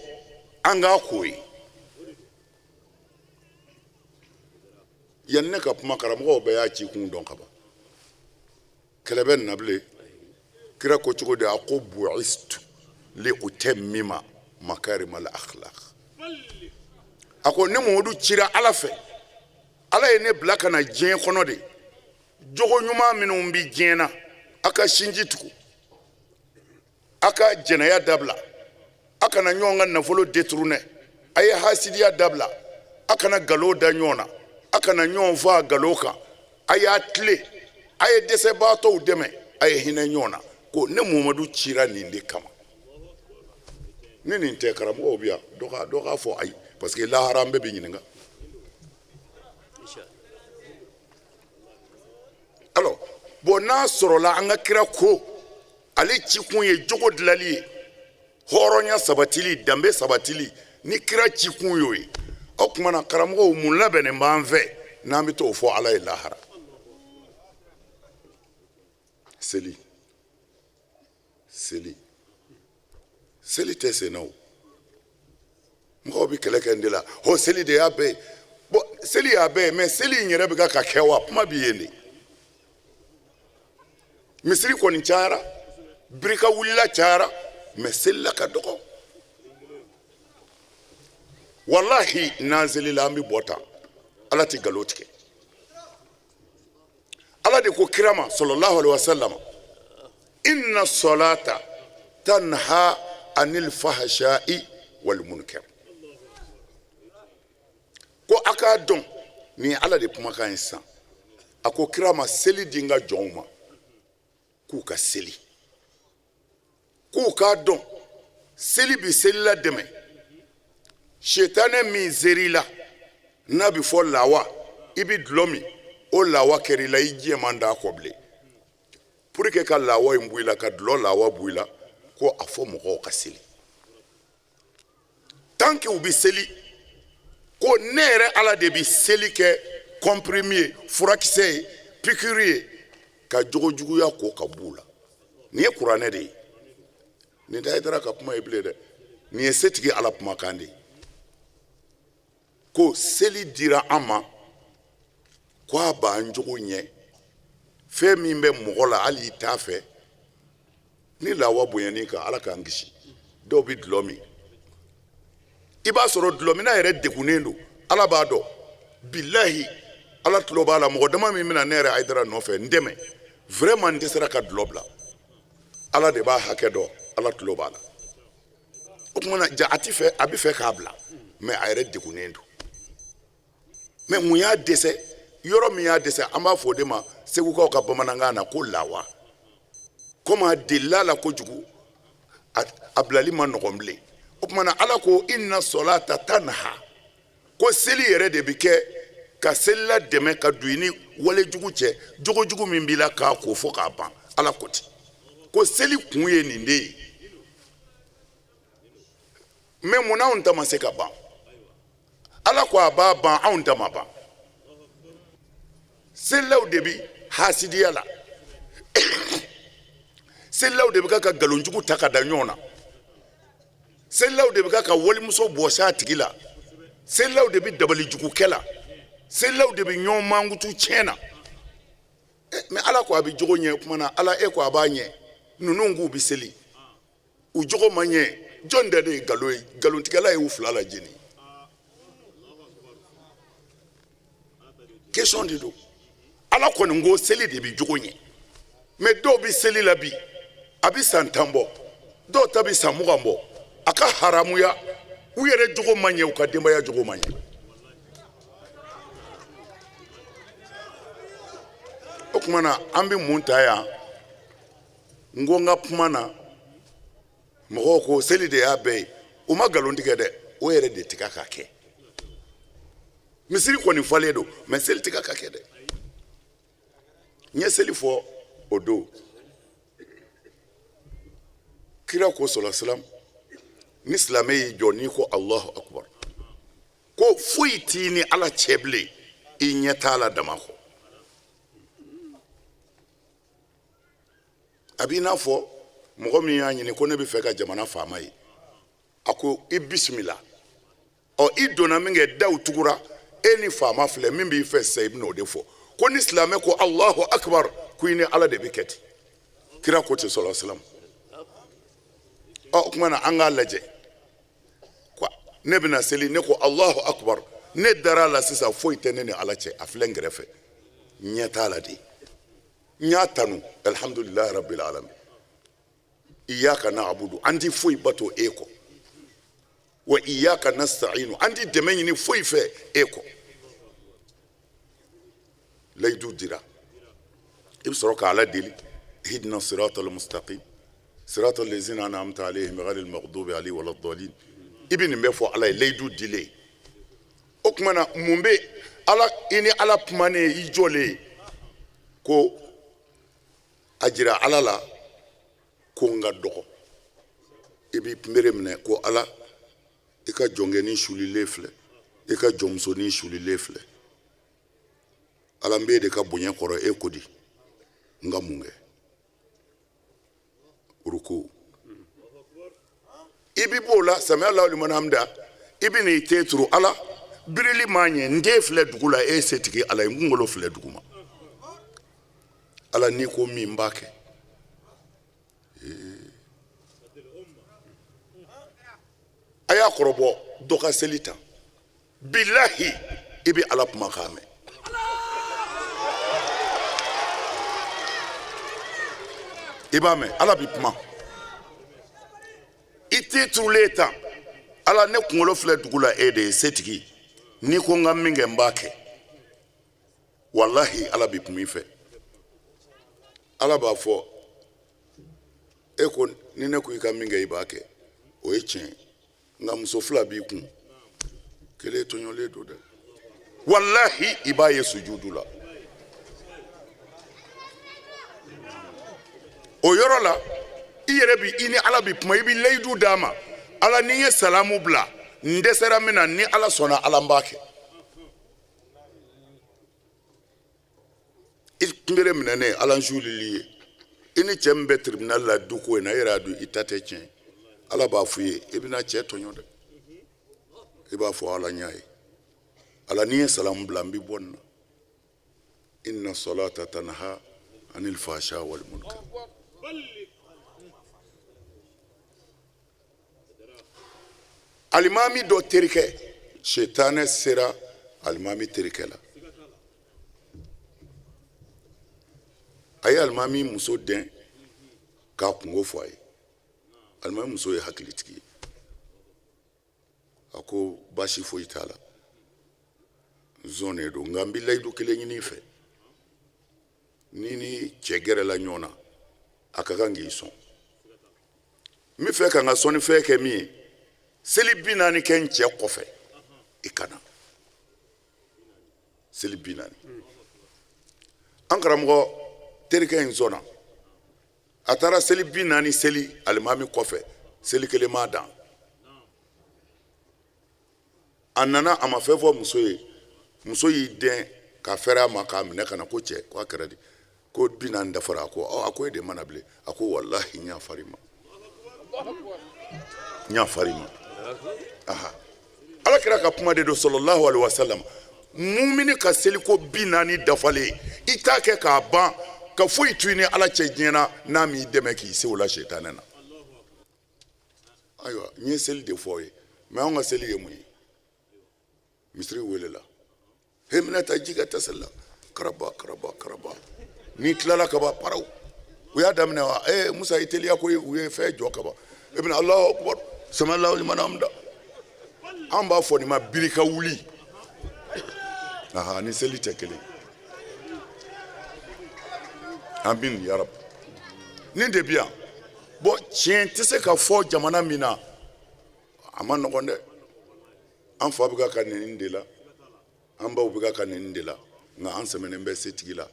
an k'a k'o ye yanni ne ka kuma karamɔgɔw bɛɛ y'a ci kun dɔn ka ban kɛlɛ bɛ nin na bilen kira ko cogo di a ko bu'istu li utammima makarimal akhlaq a ko ne Mamadu cira ala fɛ ala ye ne bila ka na diɲɛ kɔnɔ de jogo ɲuman minnu bi diɲɛ na a ka sinji tugu a ka jɛnɛya dabila a kana ɲɔgɔn ka nafolo détourner a ye hasidiya dabila a kana nkalon da ɲɔgɔn na a kana ɲɔgɔn fɔ a nkalon kan a y'a tile a ye dɛsɛbaatɔw dɛmɛ a ye hinɛ ɲɔgɔn na ko ne Mamadu cira nin de kama ni nin tɛ karamɔgɔw bi yan dɔ k'a fɔ ayi parce que lahara an bɛɛ bɛ ɲininka alors bon n'a sɔrɔla an ka kira ko ale cikun ye jogo dilali ye hɔrɔnya sabatili danbe sabatili ni kira cikun y'o ye o kumana karamɔgɔw mun labɛnnen b'an fɛ n'an bɛ t'o fɔ ala ye lahara seli tɛ senna o mɔgɔw bɛ kɛlɛ kɛ n de la seli de y'a bɛɛ ye bon seli y'a bɛɛ ye mais seli in yɛrɛ bɛ ka kɛ wa kuma b'i yen de misiri kɔni cayara birika wulila cayara mais selila ka dɔgɔ wallahi n'an selila an bɛ bɔ tan ala tɛ nkalon tigɛ ala de ko kira ma sallallahu alaihi wasallam inna salata tanha anil fahsha'i wal munkar ko a k'a dɔn ni ala de kumakan ye sisan a ko kira ma seli di n ka jɔnw ma k'u ka seli k'u k'a dɔn seli bi seli la dɛmɛ shetane min zeri la n'a bi fɔ lawa i bi dulɔ min o lawa kɛr'i la i diɲɛ man d'a kɔ bilen pour que ka lawa in bɔ i la ka dulɔ lawa bɔ i la ko a fɔ mɔgɔw ka seli tant que u bi seli ko ne yɛrɛ ala de bi seli kɛ comprimé ye furakisɛ ye piqûre ye ka jogojuguya ko ka b'u la nin ye kuranɛ de ye nin tɛ Hayidara ka kuma ye bilen dɛ nin ye setigi ala kumakan de ye ko seli dira an ma ko a b'an jogo ɲɛ fɛn min bɛ mɔgɔ la hali i t'a fɛ ni lawa bonyani kan ala k'an kisi dɔw bɛ dulɔ min i b'a sɔrɔ dulɔmina yɛrɛ degunnen don ala b'a dɔn billahi ala tulo b'a la mɔgɔ dama min bɛna ne yɛrɛ Hayidara nɔfɛ n dɛmɛ vraiment n dɛsɛra ka dulɔ bila ala de b'a hakɛ dɔn ala tulo b'a la o tuma na ja a bɛ fɛ k'a bila mais a yɛrɛ degunnen don mais mun y'a dɛsɛ yɔrɔ min y'a dɛsɛ an b'a fɔ o de ma segukaw ka bamanankan na ko lawa komi a delila la kojugu a bilali ma nɔgɔn bilen o tuma na ala ko inna solata tanha ko seli yɛrɛ de bɛ kɛ ka selila dɛmɛ ka don i ni walejugu cɛ jogojugu min b'i la k'a ko fɔ k'a ban ala ko ten ko seli kun ye nin de ye mais mun anw ta ma se ka ban ala ko a b'a ban anw ta ma ban selilaw de bi hasidiya la selilaw de bɛ ka nkalonjugu ta ka da ɲɔgɔn na selilaw de bɛ ka walimuso bɔsi a tigi la selilaw de bɛ dabalijugukɛ la selilaw de bɛ ɲɔgɔn mankutu tiɲɛ na mais ala ko a bɛ jogo ɲɛ kuma na ala ko a b'a ɲɛ ninnu k'u bɛ seli u jogo ma ɲɛ jɔn de ye nkalon ye nkalontigɛla ye u fila la jeni question de don ala kɔni ko seli de bɛ jogo ɲɛ mais dɔw bɛ seli la bi a bɛ san 10 bɔ dɔw ta bɛ san 20 bɔ a ka haramuya u yɛrɛ jogo ma ɲɛ u ka denbaya jogo ma ɲɛ o kuma na an bɛ mun ta yan n ko n ka kuma na mɔgɔw ko seli de y'a bɛɛ ye u ma nkalon tigɛ dɛ o yɛrɛ de tigɛ ka kɛ misiri kɔni falen don mais seli tigɛ ka kɛ dɛ n ye seli fɔ o don kira ko sɔlasilam ni silamɛ y'i jɔ n'i ko Allahu akbar ko foyi t'i ni ala cɛ bilen i ɲɛ t'a la dama kɔ a b'i n'a fɔ mɔgɔ min y'a ɲini ko ne bɛ fɛ ka jamana faama ye a ko i bisimila i donna min kɛ daw tugura e ni faama filɛ min b'i fɛ sisan i bɛna o de fɔ ko ni silamɛ ko Allahu akbar ko i ni ala de bɛ kɛ ten kira ko ten sɔlɔ silam o kuma na an k'a lajɛ ne bɛna seli ne ko Allahu akbar ne dara la sisan foyi tɛ ne ni ala cɛ a filɛ n kɛrɛfɛ ɲɛ t'a la de n y'a tanu alhamdulilahi rabbil alamin iyaka na'budu an ti foyi bato e kɔ wa iyaka nasta'inu an ti dɛmɛ ɲini foyi fɛ e kɔ layidu dira i bɛ sɔrɔ ka ala deli ihdina siratal mustaqim siratal ladzina an'amta alayhim ghayril maghdubi alayhim waladdallin i bɛ nin bɛɛ fɔ ala ye layidu dilen o kuma na mun bɛ ala i ni ala kumanen i jɔlen ko a jira ala la ko n ka dɔgɔ i b'i kunbere minɛ ko ala i ka jɔnkɛni sulilen filɛ i ka jɔnmusonin sulilen filɛ ala n b'e de ka bonya kɔrɔ e ko di n ka mun kɛ ruku i b'i b'o la sami Allahu liman hamda i bɛ n'i te turu ala birili ma ɲɛ n den filɛ dugu la e setigi ala ye n kunkolo filɛ dugu ma ala n'i ko min b'a kɛ a y'a kɔrɔbɔ dɔ ka seli tan bilahi i bɛ ala kumakan mɛn i b'a mɛn ala bɛ kuma i t'i turulen tan ala ne kunkolo filɛ dugu la e de ye setigi n'i ko n ka min kɛ n b'a kɛ walahi ala bɛ kuma i fɛ ala b'a fɔ e ko ni ne ko i ka min kɛ i b'a kɛ o ye tiɲɛ nka muso fila b'i kun kelen tɔɲɔlen don dɛ walahi i b'a ye sujudu la o yɔrɔ la i yɛrɛ bi i ni ala bi kuma i bi layidu d'a ma ala ni ye salamu bila n dɛsɛra min na ni ala sɔnna ala n b'a kɛ i kunbere minɛnen ala n suulili ye i ni cɛ min bɛ tribunal la du ko in na i yɛrɛ y'a dɔn i ta tɛ tiɲɛ ala b'a f'i ye i bɛna cɛ tɔɲɔ dɛ i b'a fɔ ala n y'a ye ala ni ye salamu bila n bɛ bɔ nin na inna salata tanha anil fahsha wal munkar alimami dɔ terikɛ shetane sera alimami terikɛ la a ye alimami muso den k'a kungo fɔ a ye alimami muso ye hakilitigi ye a ko baasi foyi t'a la zon de don nka n bɛ layidu kelen ɲini i fɛ ni ni cɛ gɛrɛla ɲɔgɔn na a ka kan k'i sɔn n bɛ fɛ ka n ka sɔnnifɛn kɛ min ye seli 40 kɛ n cɛ kɔfɛ i ka na seli 40 an karamɔgɔ terikɛ in sɔnna a taara seli 40 seli alimami kɔfɛ seli kelen m'a dan a nana a ma fɛn fɔ muso ye muso y'i den ka fɛrɛ a ma k'a minɛ ka na ko cɛ ko a kɛra di ko 40 dafara a ko e de mana bilen a ko wallahi n y'a fari ma n y'a fari ma aha ala kira ka kuma de do sallallahu alaihi wasallam mumini ka seli ko 40 dafale i t'a kɛ k'a ban ka foyi to i ni ala cɛ diɲɛ na n'a m'i dɛmɛ k'i se o la sɛtanɛ na ayiwa n ye seli de fɔ ye mais anw ka seli ye mun ye misiri welela he minɛ ta ji ka taa seli la karaba ni tilala ka ban paraw u y'a daminɛ wa musa i teliya ko u ye fɛn jɔ ka ban e bɛna alahu akubar sami'allahu liman hamida an b'a fɔ nin ma birika wuli aha ni seli tɛ kelen amin ya rab nin de bi yan bon tiɲɛ tɛ se ka fɔ jamana min na a ma nɔgɔn dɛ an fa bɛ ka nin de la an baw bɛ ka nin de la nka an sɛmɛnen bɛ setigi la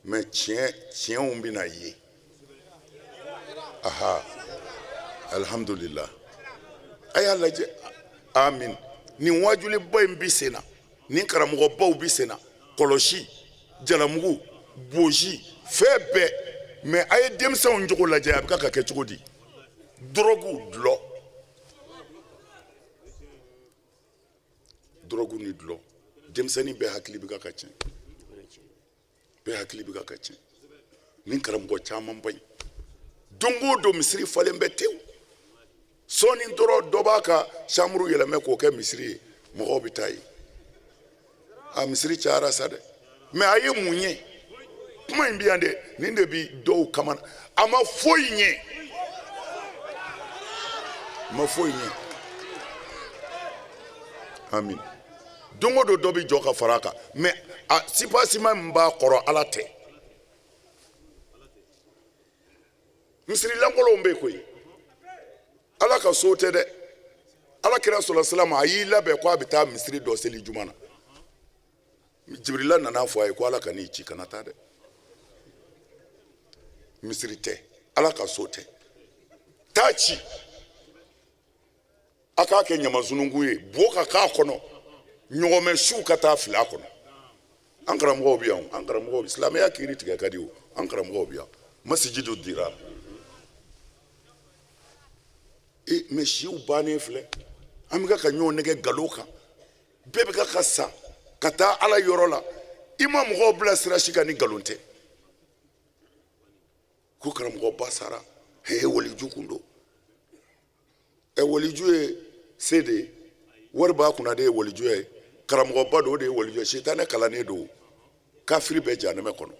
mais tiɲɛw bɛ na ye aha alhamdulillah a y'a lajɛ amin nin wajuliba in bɛ sen na nin karamɔgɔbaw bɛ sen na kɔlɔsi jalamugu bosi fɛn bɛɛ mais a ye denmisɛnw jogo lajɛ a bɛ ka kɛ cogo di drogue dulɔ drogue ni dulɔ denmisɛnnin bɛɛ hakili bɛ ka tiɲɛ bɛɛ hakili bɛ ka tiɲɛ nin karamɔgɔ caman ba in don o don misiri falen bɛ tewu sɔɔni dɔrɔn dɔ b'a ka chambre yɛlɛmɛ k'o kɛ misiri ye mɔgɔw bɛ taa yen a misiri cayara sa dɛ mais a ye mun ye kuma in bi yan dɛ nin de bi dɔw kamana a ma foyi ɲɛ ma foyi ɲɛ amin don o don dɔ bɛ jɔ ka fara a kan mais a sipasima min b'a kɔrɔ ala tɛ misiri lankolonw bɛ koyi ala ka so tɛ dɛ ala kira sɔlɔ salama a y'i labɛn ko a bɛ taa misiri dɔ seli juma na jibirila nana fɔ a ye ko ala ka n'i ci kana taa dɛ misiri tɛ ala ka so tɛ taa ci a k'a kɛ ɲamasunungun ye bo ka k'a kɔnɔ ɲɔgɔmɛ su ka taa fili a kɔnɔ an karamɔgɔw bɛ yan an karamɔgɔw silamɛya kiiri tigɛ ka di o an karamɔgɔw bɛ yan masijidu dira mais siw bannen filɛ an bɛ ka ɲɔgɔn nɛgɛ galo kan bɛɛ bɛ ka sa ka taa ala yɔrɔ la i ma mɔgɔw bila sira si kan ni nkalon tɛ ko karamɔgɔ ba sara he waliju kun don waliju ye se de ye wari b'a kunna de ye waliju ye karamɔgɔ ba don o de ye waliju ye sitanɛ kalannen don kafiri bɛɛ jahanɛmɛ kɔnɔ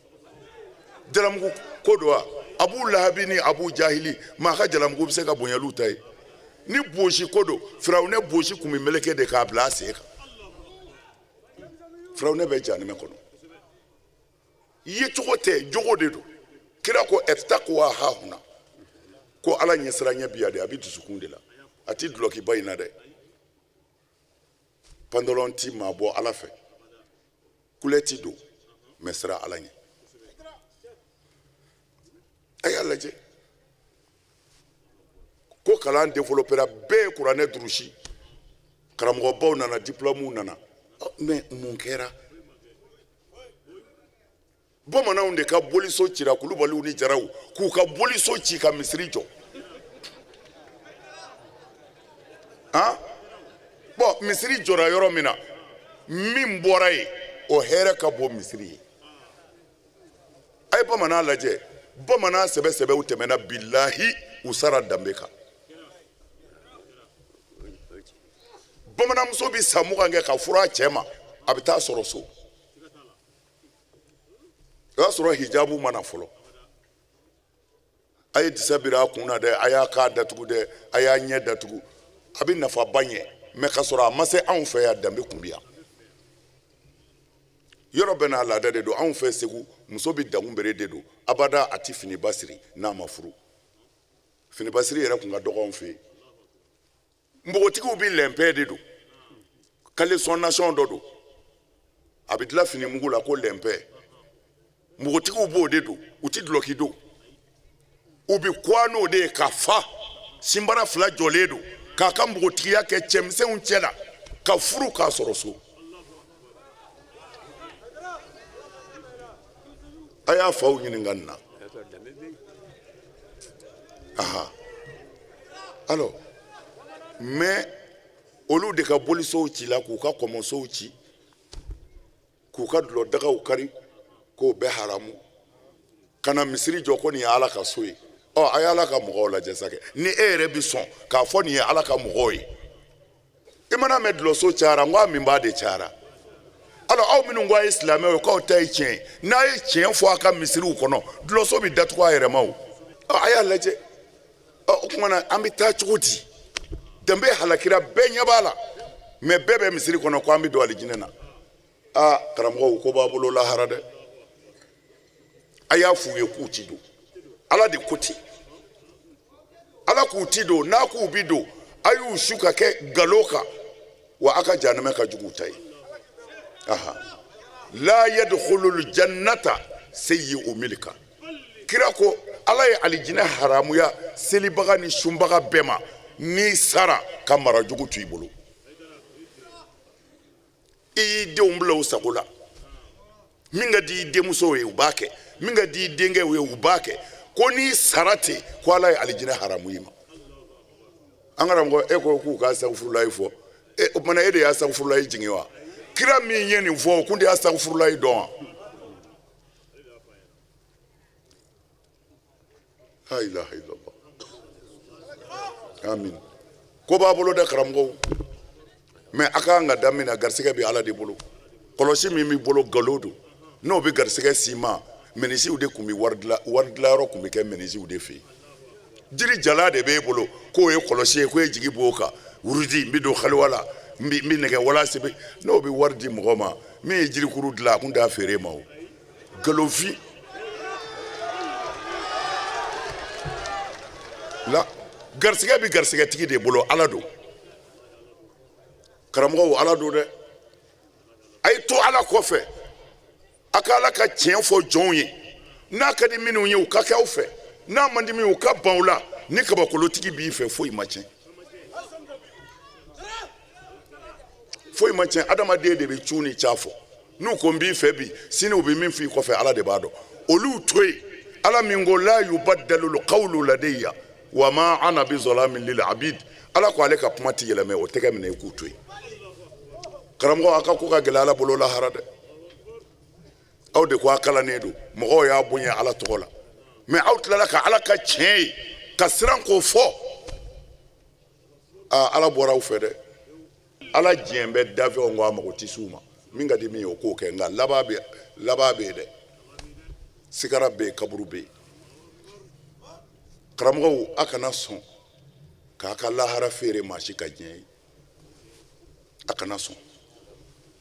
jalamugu ko don wa abu lahabi ni abu jahili maa ka jalamugu bɛ se ka bonyaliw ta ye ni bosi ko don firawunɛ bosi kun bɛ meleke de k'a bila a sen kan firawunɛ bɛ jahanɛmɛ kɔnɔ ye cogo tɛ jogo de don kira ko ɛtakwa hahuna ko ala ɲɛsiranya bi yan de a bɛ dusukun de la a ti dulokiba in na dɛ pantalon ti maa bɔ ala fɛ kulɛti don mɛ sira ala ɲɛ a y'a lajɛ ko kalan développera bɛɛ ye kuranɛ durusi karamɔgɔbaw nana diplômew nana mais mun kɛra bamananw de ka boliso cira kulubaliw ni jaraw k'u ka boliso ci ka misiri jɔ bon misiri jɔra yɔrɔ min na min bɔra ye o hɛrɛ ka bon misiri ye a ye bamanan lajɛ bamanan sɛbɛsɛbɛw tɛmɛna bilahi u sara danbe kan bamananmuso bi san 20 kɛ ka fura a cɛ ma a bɛ taa sɔrɔ so o y'a sɔrɔ hijabu mana fɔlɔ a ye disa biri a kun na dɛ a y'a k'a datugu dɛ a y'a ɲɛ datugu a bɛ nafaba ɲɛ mɛ ka sɔrɔ a ma se anw fɛ yan danbe kun bɛ yan yɔrɔ bɛɛ n'a laada de don anw fɛ Segu muso bɛ dagun bere de don abada a tɛ finiba siri n'a ma furu finiba siri yɛrɛ kun ka dɔgɔ anw fɛ yen npogotigiw bɛ lɛnpɛ de don caleçon nation dɔ don a bɛ dilan fini mugu la ko lɛnpɛ npogotigiw b'o de don u tɛ dulɔki don u bɛ kuwa n'o de ye ka fa sinbara fila jɔlen don k'a ka npogotigiya kɛ cɛmisɛnw cɛ la ka furu k'a sɔrɔ so a y'a faw ɲininka nin na aha alors mais olu de ka bolisow ci la k'u ka kɔmɔsow ci k'u ka dulɔ dagaw kari k'o bɛɛ haramu ka na misiri jɔ ko nin ye ala ka so ye a ye ala ka mɔgɔw lajɛ sa kɛ ni e yɛrɛ bi sɔn k'a fɔ nin ye ala ka mɔgɔw ye i mana mɛn dulɔso cayara n ko a min b'a de cayara alors aw minnu ko a ye silamɛw ye k'aw ta ye tiɲɛ ye n'a ye tiɲɛ fɔ a ka misiriw kɔnɔ dulɔso bɛ datugu a yɛrɛ ma o a y'a lajɛ o kumana an bɛ taa cogo di danbe halakira bɛɛ ɲɛ b'a la mɛ bɛɛ bɛ misiri kɔnɔ ko an bɛ don alijinɛ na karamɔgɔw ko b'a bolo lahara dɛ a y'a f'u ye k'u ti don ala de ko ten ala k'u ti don n'a k'u bi don a y'u su ka kɛ galo kan wa a ka jahanama ka jugu ta ye la yadkhulul jannata sayyi'u milka kira ko ala ye alijinɛ haramuya selibaga ni sunbaga bɛɛ ma ni sara ka mara jugu to i bolo i y'i denw bila u sago la min ka di i denmusow ye u b'a kɛ min ka di i denkɛw ye u b'a kɛ ko n'i sara ten ko ala ye alijinɛ haramu i ma an karamɔgɔ e ko k'u ka astagfirulahi fɔ o kumana e de y'a astagfirulahi jigin wa kira min ye nin fɔ o kun de y'a astagfirulahi dɔn wa la ilaha illallah amin ko b'a bolo dɛ karamɔgɔw mɛ a k'an ka daminɛ garisɛgɛ bɛ ala de bolo kɔlɔsi min b'i bolo nkalon don n'o bɛ garisɛgɛ si ma mɛnisiw de tun bɛ wari dilayɔrɔ tun bɛ kɛ mɛnisiw de fɛ yen jiri jala de b'e bolo k'o ye kɔlɔsi ye k'o ye jigi b'o kan wurudi n bɛ don haliwa la n bɛ nɛgɛ wala sɛbɛn n'o bɛ wari di mɔgɔ ma min ye jirikuru dilan a kun t'a feere e ma o nkalonfin la garisɛgɛ bɛ garisɛgɛtigi de bolo ala don karamɔgɔw ala don dɛ a ye to ala kɔfɛ a ka ala ka tiɲɛ fɔ jɔnw ye n'a ka di minnu ye u ka kɛ aw fɛ n'a man di min u ka ban u la ni kabakolotigi b'i fɛ foyi ma tiɲɛ foyi ma tiɲɛ adamaden de bɛ cu ni ca fɔ n'u ko n b'i fɛ bi sini u bɛ min f'i kɔfɛ ala de b'a dɔn olu to yen ala min ko la yubaddalu qawlu ladayya wa ma ana bi zalamin lil abid ala ko ale ka kuma ti yɛlɛmɛ o tɛgɛ minɛ i k'u to yen karamɔgɔ a ka ko ka gɛlɛ ala bolo lahara dɛ aw de ko a kalannen don mɔgɔw y'a bonya ala tɔgɔ la mɛ aw tilala ka ala ka tiɲɛ ye ka siran k'o fɔ ala bɔra aw fɛ dɛ ala diɲɛ bɛ dafɛnw ko a mago tɛ s'u ma min ka di min ye o k'o kɛ nka laban bɛ yen dɛ sigara bɛ yen kaburu bɛ yen karamɔgɔw a kana sɔn k'a ka lahara feere maa si ka diɲɛ ye a kana sɔn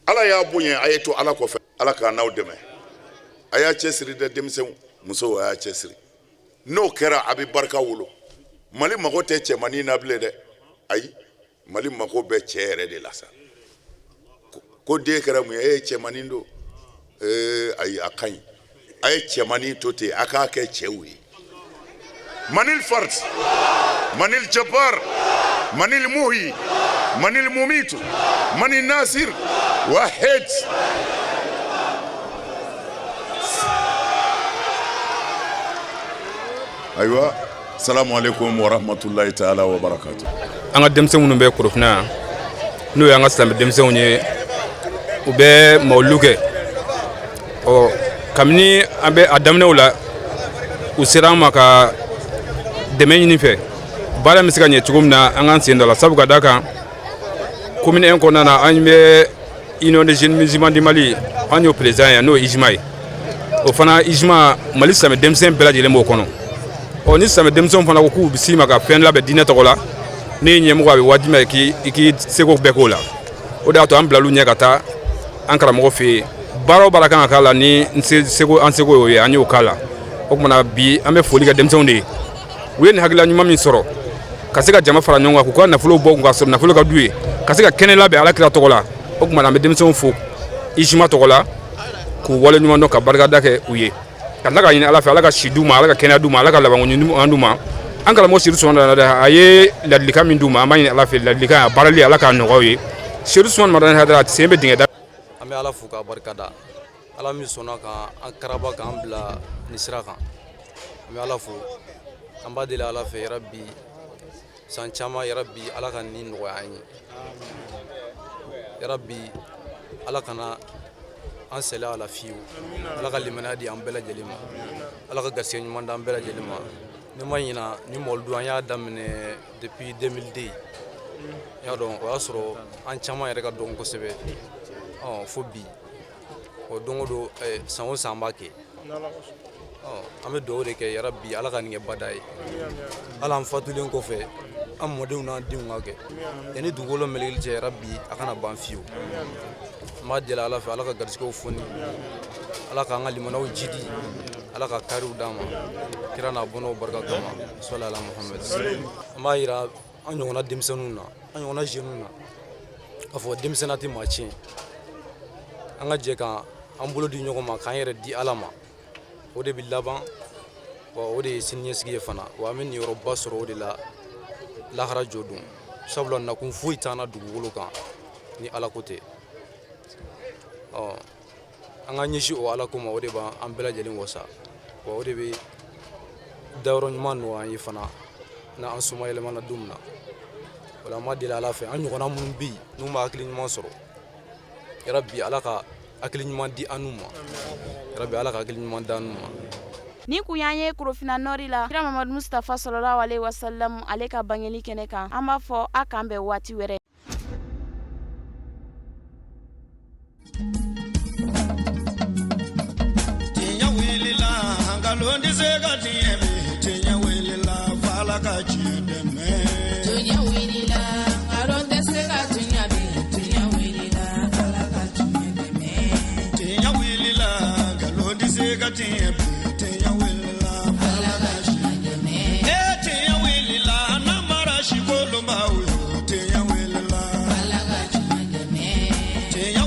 ala y'a bonya a ye to ala kɔfɛ ala k'a n'aw dɛmɛ a y'a cɛsiri dɛ denmisɛnw musow a y'a cɛsiri n'o kɛra a bɛ barika wolo mali mago tɛ cɛmannin na bilen dɛ ayi mali mago bɛ cɛ yɛrɛ de la sa ko den kɛra mun ye e ye cɛmannin don ayi a ka ɲi a ye cɛmannin to ten a k'a kɛ cɛw ye manil fard manil jabbar manil muhi manil mumitu manil nasir wahid ayiwa salamu alaikum wa rahmatullahi ta'ala wa barakatuh an ka denmisɛnw minnu bɛ Korofina n'o y'an ka silamɛ denmisɛnw ye u bɛ mawulu kɛ kabini an bɛ a daminɛw la u sera an ma ka dɛmɛ ɲini fɛ baara bɛ se ka ɲɛ cogo min na an k'an sen dɔ la sabu ka d'a kan commune 1 kɔnɔna na an bɛ union des jeunes musulmans du Mali an y'o président ye n'o ye Ijma ye o fana Ijma Mali silamɛ denmisɛn bɛɛ lajɛlen b'o kɔnɔ ni silamɛ denmisɛnw fana ko k'u bisi ma ka fɛn labɛn diinɛ tɔgɔ la ne ye ɲɛmɔgɔ a bɛ wajibi ma i k'i seko bɛɛ k'o la o de y'a to an bila olu ɲɛ ka taa an karamɔgɔ fɛ yen baara o baara kan ka k'a la ni an seko y'o ye an y'o k'a la o kumana bi an bɛ foli kɛ denmisɛnw de ye u ye nin hakilila ɲuman min sɔrɔ ka se ka jama fara ɲɔgɔn kan k'u ka nafolo bɔ ka sɔrɔ nafolo ka d'u ye ka se ka kɛnɛ labɛn Alakira tɔgɔ la o kumana an bɛ denmisɛnw fo Ijma tɔgɔ la k'u wale ɲuman dɔn ka barikada kɛ u ye ka tila ka ɲini Ala fɛ Ala ka si d'u ma Ala ka kɛnɛya d'u ma Ala ka labanko ɲuman d'u ma an karamɔgɔ Seydou Soumane Hadara a ye ladilikan min d'u ma an b'a ɲini Ala fɛ ladilikan a baarali Ala k'a nɔgɔya u ye Seydou Soumane Hadara sen bɛ dingɛ da an bɛ Ala fo k'a barikada Ala min sɔnna ka an karaba k'an bila nin sira kan an bɛ Ala fo an b'a deli Ala fɛ yarabi san caman yarabi Ala ka nin nɔgɔya an ye yarabi Ala kana an sɛlɛ a la fiyewu Ala ka limaniya di an bɛɛ lajɛlen ma Ala ka garisɛgɛ ɲuman di an bɛɛ lajɛlen ma ne ma ɲina ni mɔlidu an y'a daminɛ depuis 2002 i y'a dɔn o y'a sɔrɔ an caman yɛrɛ ka dɔn kosɛbɛ fo bi o don o don san o san an b'a kɛ an bɛ dugawu de kɛ yarabi Ala ka nin kɛ bada ye Ala an fatulen kɔfɛ an mɔdenw n'an denw ka kɛ yanni dugukolo melekeli cɛ yarabi a kana ban fiyewu n b'a deli Ala fɛ Ala ka garisɛgɛw foni Ala k'an ka limanaw jidi Ala ka kariw d'an ma kira n'a bɔnnaw barika kama sɔli ala Muhamɛdi an b'a yira an ɲɔgɔnna denmisɛnninw na an ɲɔgɔnna jeunes na k'a fɔ denmisɛnniya tɛ maa tiɲɛ an ka jɛ ka an bolo di ɲɔgɔn ma k'an yɛrɛ di Ala ma o de bɛ laban wa o de ye siniɲɛsigi ye fana wa an bɛ niyɔrɔba sɔrɔ o de la lahara jɔ don sabula nakun foyi t'an na dugukolo kan ni Ala ko tɛ an ka ɲɛsin o Ala ko ma o de b'an bɛɛ lajɛlen wasa wa o de bɛ dayɔrɔ ɲuman nɔgɔya an ye fana n'an soma yɛlɛmana don min na o la an b'a deli Ala fɛ an ɲɔgɔnna minnu bɛ yen n'u ma hakili ɲuman sɔrɔ yarabi Ala ka hakili ɲuman di an n'u ma yarabi Ala ka hakili ɲuman di an n'u ma ni kun y'an ye Korofina Nord la Kira Mamadu Mustafa sallallahu alaihi wasallam ale ka bangeli kɛnɛ kan an b'a fɔ a k'an bɛn waati wɛrɛ Londi sega tiemi tinya wilila fala ka chideme tunya wilila aronde sega tunya be tunya wilila fala ka chideme tinya wilila galondi sega tiemi tinya wilila fala ka chideme tinya wilila namara shikolo mawu tinya wilila fala ka chideme tinya